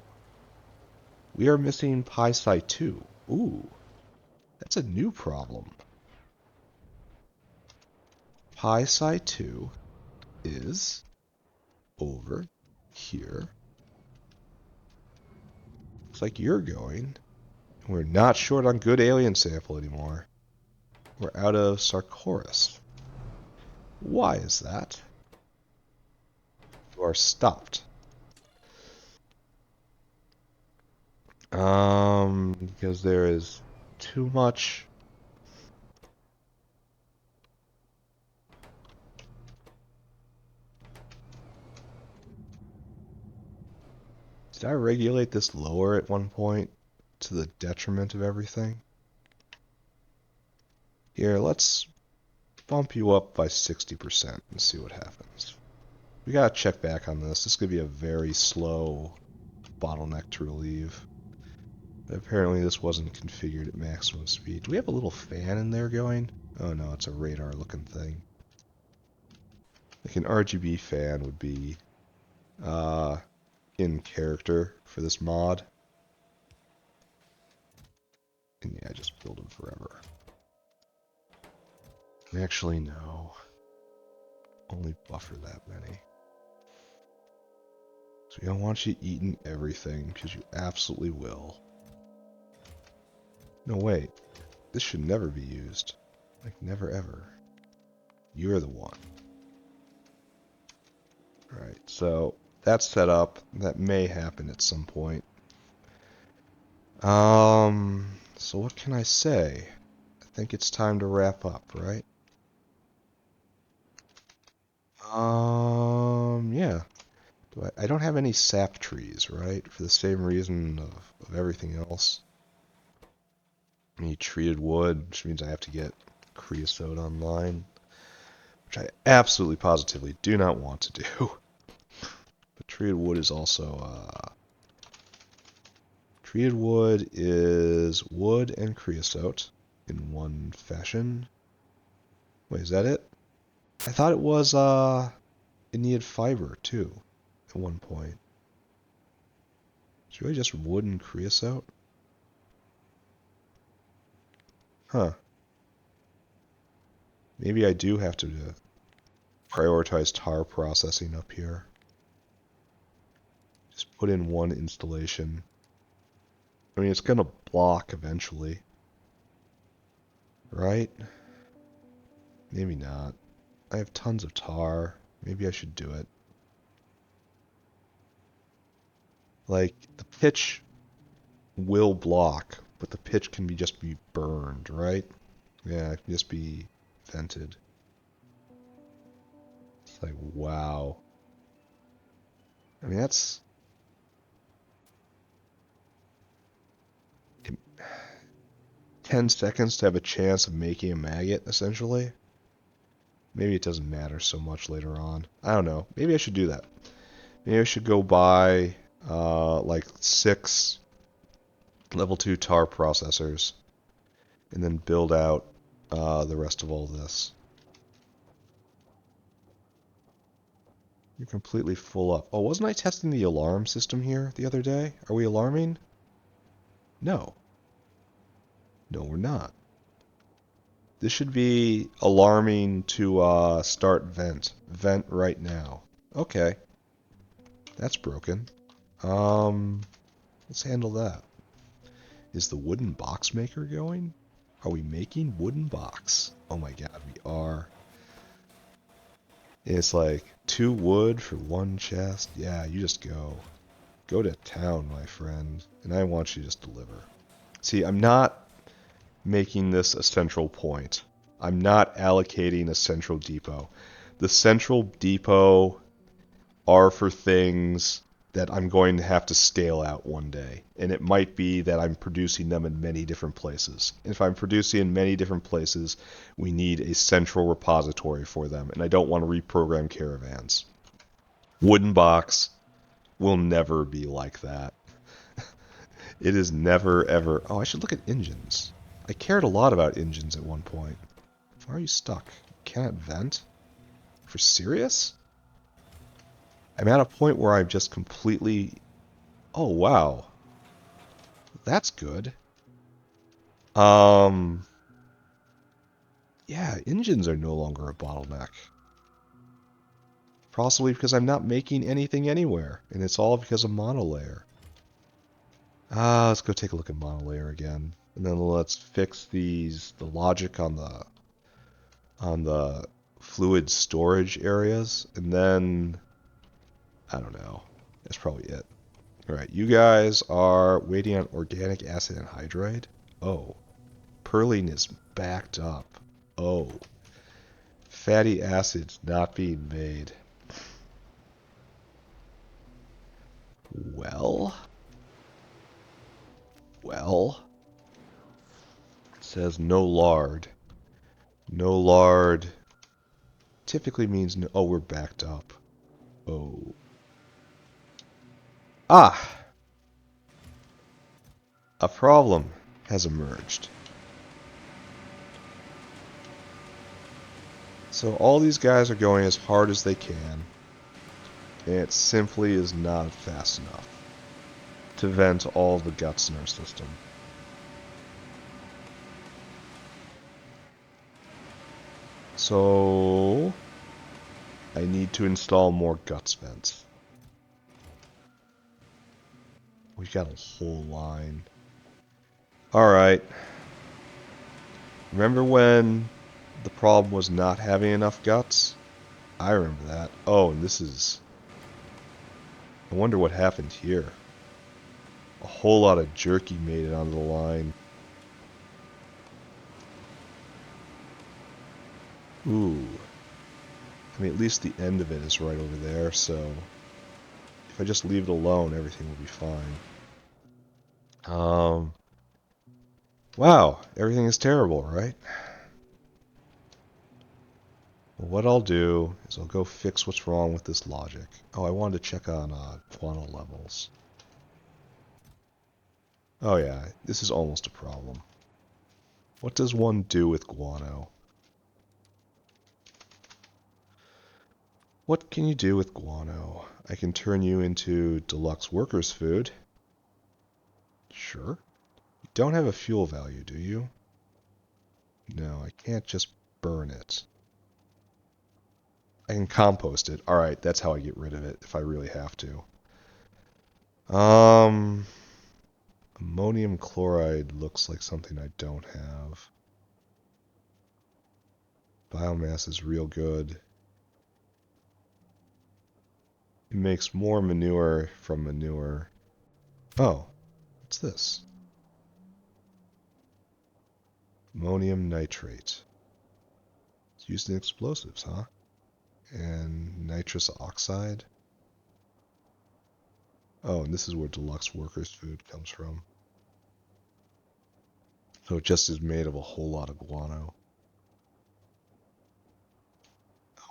We are missing pi 2. Ooh, that's a new problem. Pi 2 is over here. Looks like you're going. We're not short on good alien sample anymore. We're out of Sarcoris. Why is that? You are stopped. Because there is too much. Did I regulate this lower at one point to the detriment of everything? Here, let's bump you up by 60% and see what happens. We gotta check back on this. This could be a very slow bottleneck to relieve. But apparently this wasn't configured at maximum speed. Do we have a little fan in there going? Oh no, it's a radar looking thing. Like an RGB fan would be in character for this mod. And yeah, just build them forever. Actually, no. Only buffer that many. So we don't want you eating everything, because you absolutely will. No, wait. This should never be used. Like, never ever. You're the one. Alright, so that's set up. That may happen at some point. So what can I say? I think it's time to wrap up, right? Yeah. I don't have any sap trees, right? For the same reason of everything else. I need treated wood, which means I have to get creosote online, which I absolutely positively do not want to do. But treated wood is also, treated wood is wood and creosote in one fashion. Wait, is that it? I thought it was, it needed fiber, too, at one point. It's really just wood and creosote? Huh. Maybe I do have to prioritize tar processing up here. Just put in one installation. I mean, it's going to block eventually. Right? Maybe not. I have tons of tar. Maybe I should do it. Like, the pitch will block, but the pitch can just be burned, right? Yeah, it can just be vented. It's like, wow. I mean, that's... 10 seconds to have a chance of making a maggot, essentially. Maybe it doesn't matter so much later on. I don't know. Maybe I should do that. Maybe I should go buy, like, 6 level 2 tar processors and then build out the rest of all this. You're completely full up. Oh, wasn't I testing the alarm system here the other day? Are we alarming? No. No, we're not. This should be alarming to start vent. Vent right now. Okay. That's broken. Let's handle that. Is the wooden box maker going? Are we making wooden box? Oh my god, we are. It's like 2 wood for 1 chest. Yeah, you just go. Go to town, my friend. And I want you to just deliver. See, I'm not making this a central point. I'm not allocating a central depot. The central depot are for things that I'm going to have to scale out one day. And it might be that I'm producing them in many different places. If I'm producing in many different places, we need a central repository for them. And I don't want to reprogram caravans. Wooden box will never be like that. It is never, ever... Oh, I should look at engines. I cared a lot about engines at one point. Why are you stuck? You cannot vent? For serious? I'm at a point where I've just completely... Oh, wow. That's good. Yeah, engines are no longer a bottleneck. Possibly because I'm not making anything anywhere, and it's all because of Monolayer. Let's go take a look at Monolayer again. And then let's fix the logic on the fluid storage areas, and then I don't know. That's probably it. Alright, you guys are waiting on organic acid anhydride. Oh. Perlene is backed up. Oh. Fatty acids not being made. Well. It says no lard. No lard typically means no... Oh, we're backed up. Oh. Ah! A problem has emerged. So all these guys are going as hard as they can, and it simply is not fast enough to vent all the guts in our system. So I need to install more guts vents. We've got a whole line. Alright. Remember when the problem was not having enough guts? I remember that. Oh, and this is... I wonder what happened here. A whole lot of jerky made it onto the line. Ooh. I mean, at least the end of it is right over there, so... if I just leave it alone, everything will be fine. Wow, everything is terrible, right? Well, what I'll do is I'll go fix what's wrong with this logic. Oh, I wanted to check on guano levels. Oh yeah, this is almost a problem. What does one do with guano? What can you do with guano? I can turn you into deluxe workers' food. Sure. You don't have a fuel value, do you? No, I can't just burn it. I can compost it. Alright, that's how I get rid of it, if I really have to. Ammonium chloride looks like something I don't have. Biomass is real good. It makes more manure from manure. Oh, what's this? Ammonium nitrate. It's used in explosives, huh? And nitrous oxide. Oh, and this is where deluxe workers' food comes from. So it just is made of a whole lot of guano.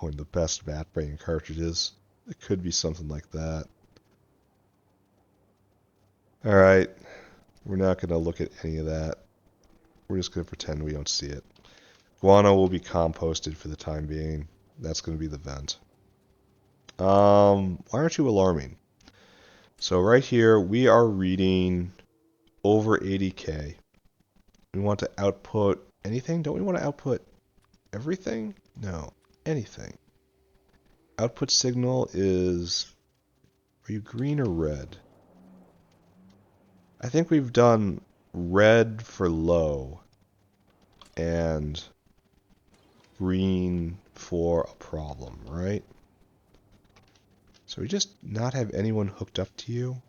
Oh, and the best vat brain cartridges. It could be something like that. Alright, we're not going to look at any of that. We're just going to pretend we don't see it. Guano will be composted for the time being. That's going to be the vent. Why aren't you alarming? So right here, we are reading over 80K. We want to output anything? Don't we want to output everything? No, anything. Output signal is... are you green or red? I think we've done red for low and green for a problem, right? So we just not have anyone hooked up to you?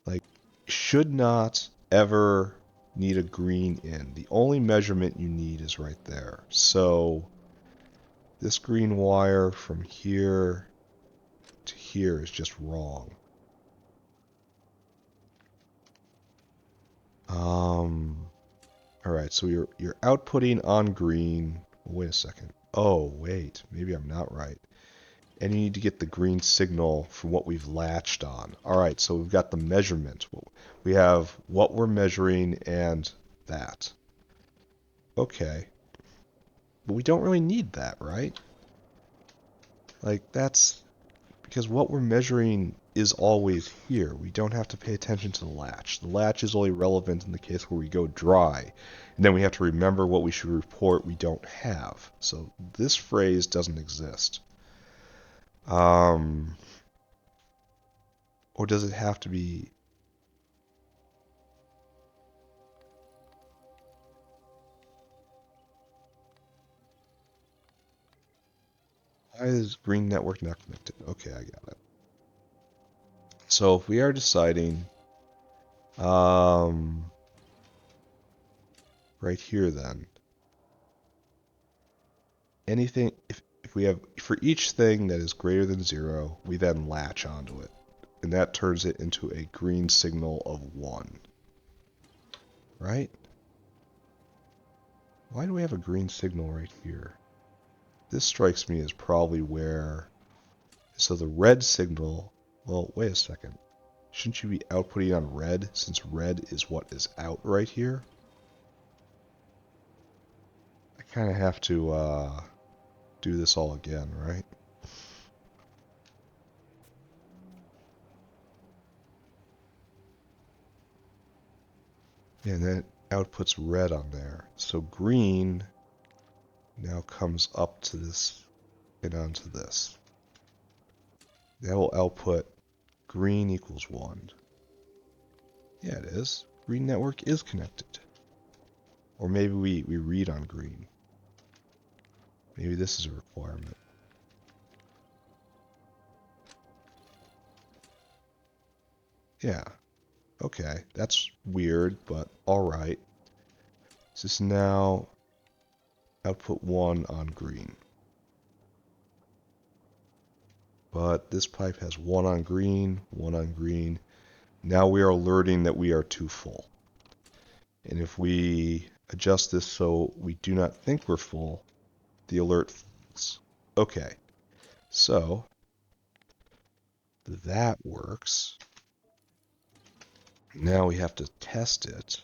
Like, should not ever need a green in. The only measurement you need is right there. So this green wire from here to here is just wrong. Alright, so you're outputting on green. Wait a second. Oh, wait. Maybe I'm not right. And you need to get the green signal from what we've latched on. Alright, so we've got the measurement. We have what we're measuring and that. Okay. But we don't really need that, right? Like, that's... because what we're measuring is always here. We don't have to pay attention to the latch. The latch is only relevant in the case where we go dry. And then we have to remember what we should report we don't have. So this phrase doesn't exist. Or does it have to be... why is green network not connected? Okay, I got it. So if we are deciding... right here then. Anything... if we have... for each thing that is greater than 0, we then latch onto it. And that turns it into a green signal of 1. Right? Why do we have a green signal right here? this strikes me as probably where, so the red signal, well, wait a second. Shouldn't you be outputting on red, since red is what is out right here? I kind of have to do this all again, right? And then it outputs red on there. So green now comes up to this and onto this. That will output green equals 1. Yeah, it is. Green network is connected. Or maybe we read on green. Maybe this is a requirement. Yeah. Okay, that's weird, but alright. So this now output 1 on green. But this pipe has 1 on green, 1 on green. Now we are alerting that we are too full. And if we adjust this so we do not think we're full, the alert fails. Okay, so that works. Now we have to test it.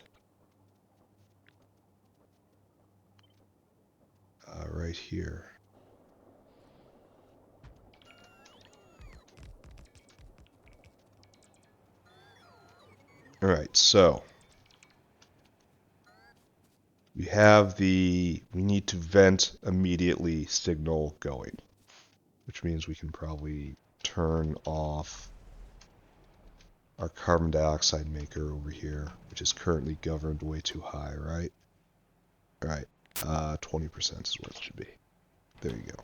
Right here. Alright, so we have we need to vent immediately signal going, which means we can probably turn off our carbon dioxide maker over here, which is currently governed way too high, right? Alright, 20% is what it should be. There you go.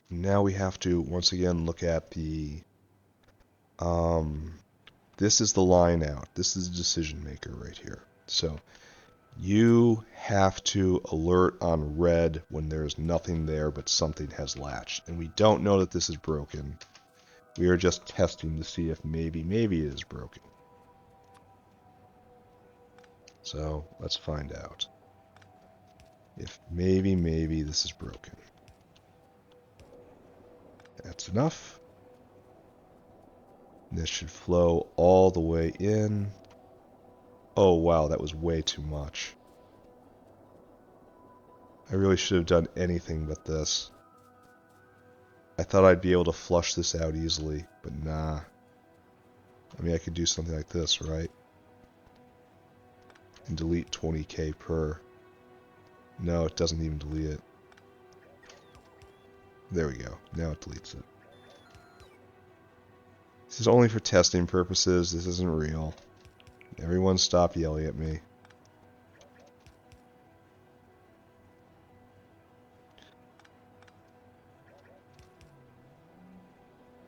Now we have to, once again, look at the, this is the line out. This is the decision maker right here. So you have to alert on red when there's nothing there but something has latched. And we don't know that this is broken. We are just testing to see if maybe it is broken. So let's find out if maybe this is broken. That's enough. This should flow all the way in. Oh wow, that was way too much. I really should have done anything but this. I thought I'd be able to flush this out easily, but nah. I mean, I could do something like this, right? And delete 20k per. No, it doesn't even delete it. There we go. Now it deletes it. This is only for testing purposes. This isn't real. Everyone stop yelling at me.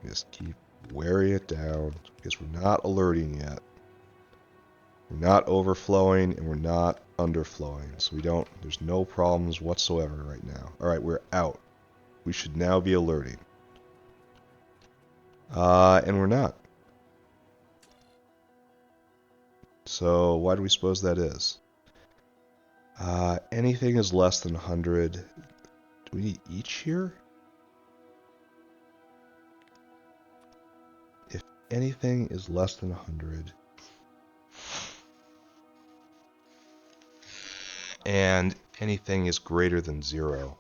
Just keep wearing it down because we're not alerting yet. We're not overflowing and we're not underflowing. So there's no problems whatsoever right now. Alright, we're out. We should now be alerting. And we're not. So why do we suppose that is? Anything is less than 100. Do we need each here? If anything is less than 100. And anything is greater than 0.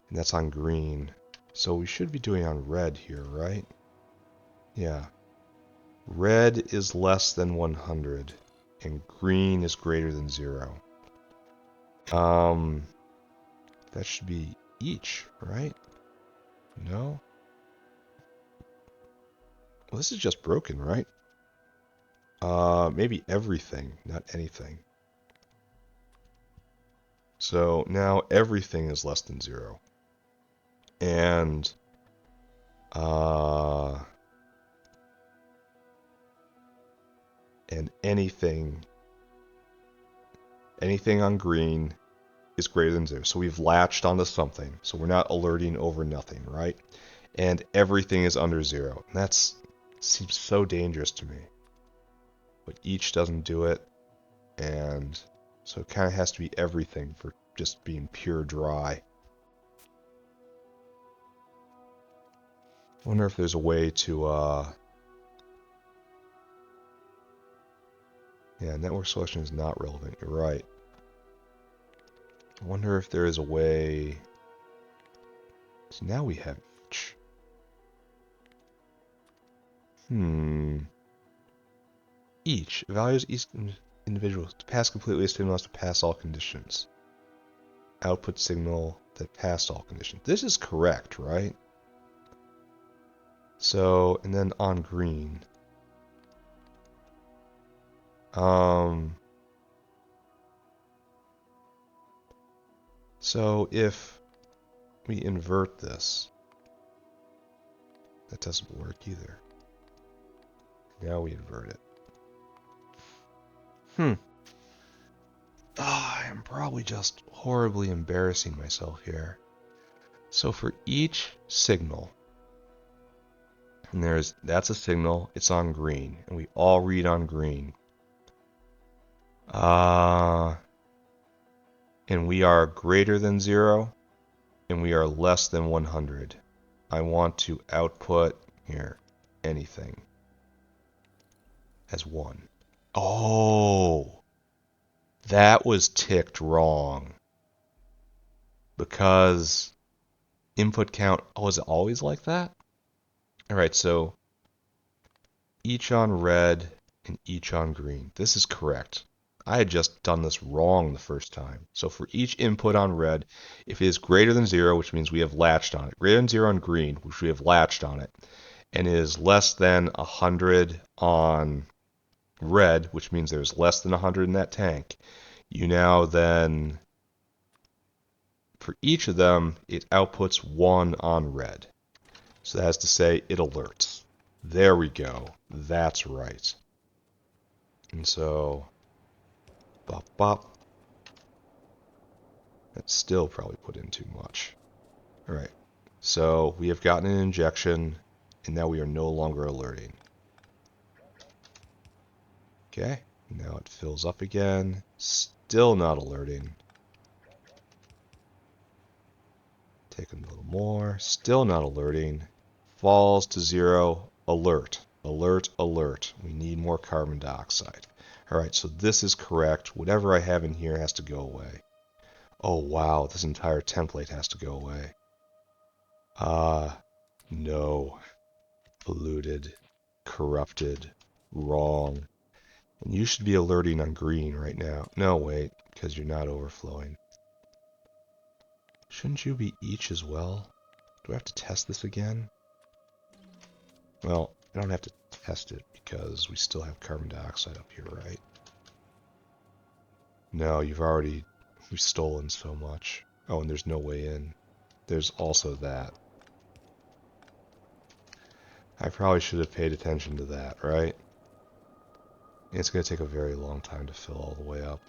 And that's on green. So we should be doing on red here, right? Yeah. Red is less than 100. And green is greater than 0. That should be each, right? No? Well, this is just broken, right? Maybe everything, not anything. So now everything is less than 0. And anything on green is greater than 0. So we've latched onto something. So we're not alerting over nothing, right? And everything is under 0. And that seems so dangerous to me. But each doesn't do it. And so it kind of has to be everything just being pure dry. Wonder if there's a way to, yeah, network selection is not relevant, you're right. I wonder if there is a way, so now we have each. Each evaluates each individual to pass completely a stimulus to pass all conditions. Output signal that passed all conditions. This is correct, right? So, and then on green. So if we invert this, that doesn't work either. Now we invert it. I am probably just horribly embarrassing myself here. So for each signal, and that's a signal, it's on green, and we all read on green. And we are greater than 0, and we are less than 100. I want to output, here, anything as 1. Oh, that was ticked wrong. Because input count, oh, is it always like that? Alright, so each on red and each on green. This is correct. I had just done this wrong the first time. So for each input on red, if it is greater than 0, which means we have latched on it, greater than 0 on green, which we have latched on it, and it is less than 100 on red, which means there's less than 100 in that tank, you now then, for each of them, it outputs 1 on red. So that is to say, it alerts. There we go. That's right. And so, bop, bop. That's still probably put in too much. All right. So we have gotten an injection, and now we are no longer alerting. Okay. Now it fills up again. Still not alerting. Take a little more. Still not alerting. Falls to 0. Alert. Alert, alert. We need more carbon dioxide. Alright, so this is correct. Whatever I have in here has to go away. Oh wow, this entire template has to go away. No. Polluted. Corrupted. Wrong. And you should be alerting on green right now. No, wait, because you're not overflowing. Shouldn't you be each as well? Do I have to test this again? Well, I don't have to test it because we still have carbon dioxide up here, right? No, we've stolen so much. Oh, and there's no way in. There's also that. I probably should have paid attention to that, right? It's going to take a very long time to fill all the way up.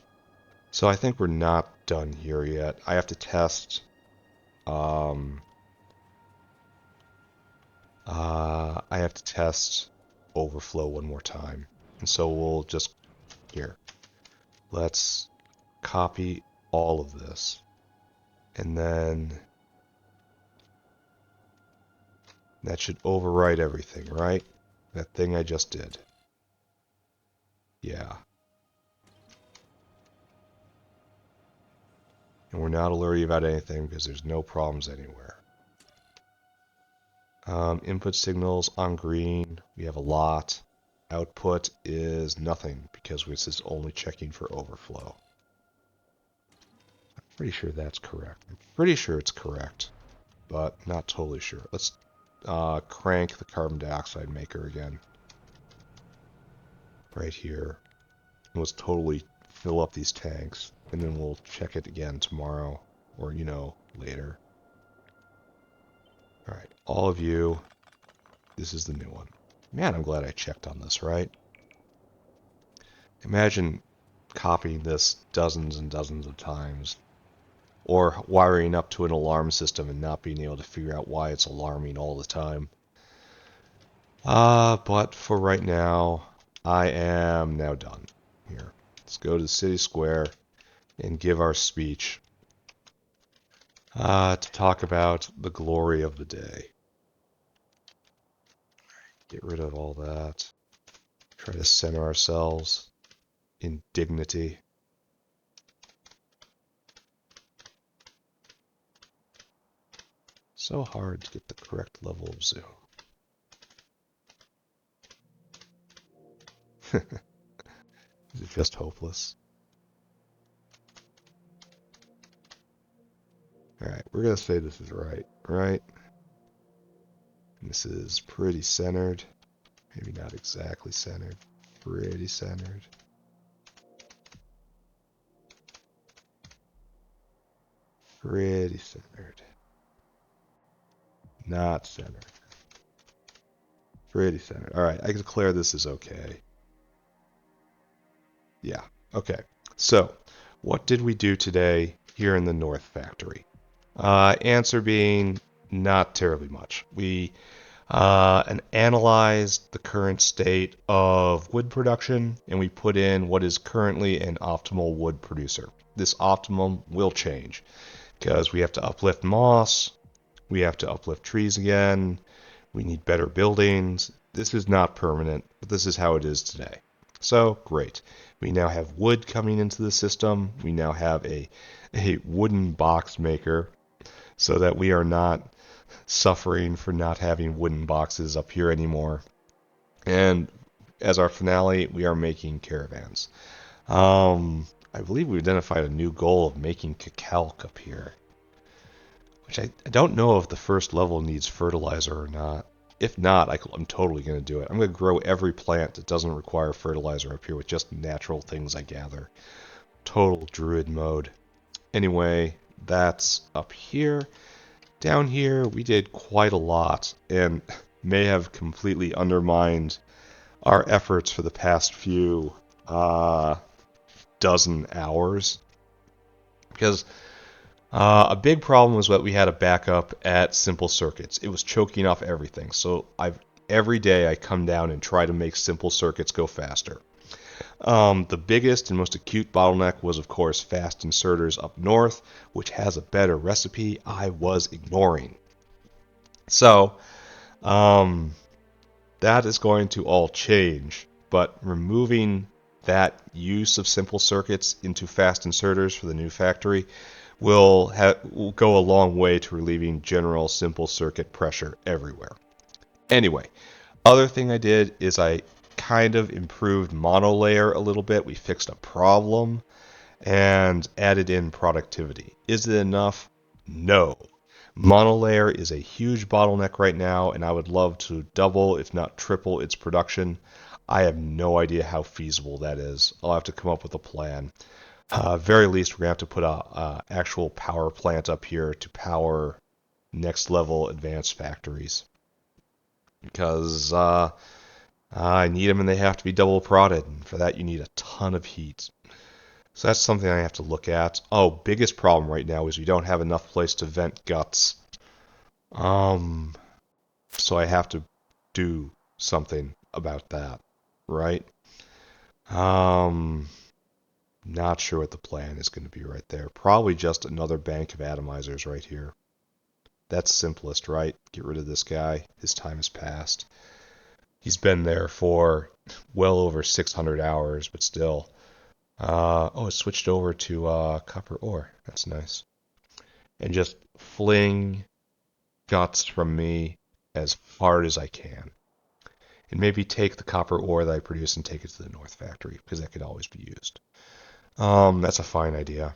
So I think we're not done here yet. I have to test. I have to test overflow one more time. And so we'll just, here, let's copy all of this. And then that should overwrite everything, right? That thing I just did. Yeah. And we're not alerting about anything because there's no problems anywhere. Input signals on green, we have a lot. Output is nothing because this is only checking for overflow. I'm pretty sure that's correct. I'm pretty sure it's correct, but not totally sure. Let's crank the carbon dioxide maker again. Right here. And let's totally fill up these tanks, and then we'll check it again tomorrow, or, later. Alright, all of you, this is the new one. Man, I'm glad I checked on this, right? Imagine copying this dozens and dozens of times, or wiring up to an alarm system and not being able to figure out why it's alarming all the time. But for right now, I am now done. Here, let's go to the city square and give our speech. to talk about the glory of the day. Get rid of all that. Try to center ourselves in dignity. So hard to get the correct level of zoom. Is it just hopeless? Alright, we're going to say this is right, right? And this is pretty centered. Maybe not exactly centered. Pretty centered. Pretty centered. Not centered. Pretty centered. Alright, I can declare this is okay. Yeah, okay. So, what did we do today here in the North Factory? Answer being not terribly much. We analyzed the current state of wood production, and we put in what is currently an optimal wood producer. This optimum will change because we have to uplift moss, we have to uplift trees again, we need better buildings. This is not permanent, but this is how it is today. So, great. We now have wood coming into the system. We now have a wooden box maker so that we are not suffering for not having wooden boxes up here anymore. And as our finale, we are making caravans. I believe we identified a new goal of making cacalc up here, which I don't know if the first level needs fertilizer or not. If not, I'm totally going to do it. I'm going to grow every plant that doesn't require fertilizer up here with just natural things I gather. Total druid mode. Anyway, that's up here. Down here, we did quite a lot and may have completely undermined our efforts for the past few dozen hours. Because a big problem was that we had a backup at simple circuits. It was choking off everything. So every day I come down and try to make simple circuits go faster. The biggest and most acute bottleneck was, of course, fast inserters up north, which has a better recipe I was ignoring. So, that is going to all change, but removing that use of simple circuits into fast inserters for the new factory will go a long way to relieving general simple circuit pressure everywhere. Anyway, other thing I did is I kind of improved monolayer a little bit. We fixed a problem and added in productivity. Is it enough? No. Monolayer is a huge bottleneck right now, and I would love to double, if not triple, its production. I have no idea how feasible that is. I'll have to come up with a plan. Very least, we're going to have to put a actual power plant up here to power next level advanced factories. Because I need them and they have to be double prodded. And for that, you need a ton of heat. So that's something I have to look at. Oh, biggest problem right now is we don't have enough place to vent guts. So I have to do something about that, right? Not sure what the plan is going to be right there. Probably just another bank of atomizers right here. That's simplest, right? Get rid of this guy. His time has passed. He's been there for well over 600 hours, but still. Oh, it switched over to copper ore. That's nice. And just fling guts from me as hard as I can. And maybe take the copper ore that I produce and take it to the North Factory, because that could always be used. That's a fine idea.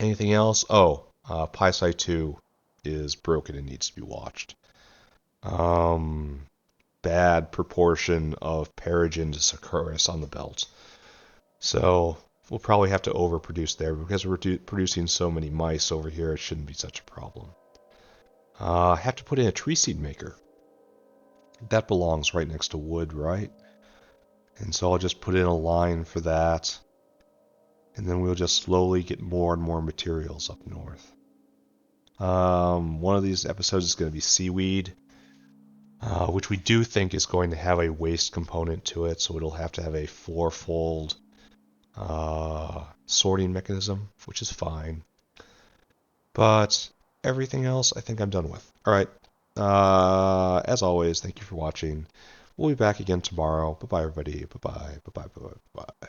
Anything else? Oh, PySci 2 is broken and needs to be watched. Bad proportion of Peregrine to Sakura on the belt. So we'll probably have to overproduce there. Because we're producing so many mice over here, it shouldn't be such a problem. I have to put in a tree seed maker. That belongs right next to wood, right? And so I'll just put in a line for that. And then we'll just slowly get more and more materials up north. One of these episodes is going to be seaweed, which we do think is going to have a waste component to it, so it'll have to have a fourfold sorting mechanism, which is fine. But everything else, I think I'm done with. All right. As always, thank you for watching. We'll be back again tomorrow. Bye-bye, everybody. Bye-bye. Bye-bye. Bye-bye. Bye.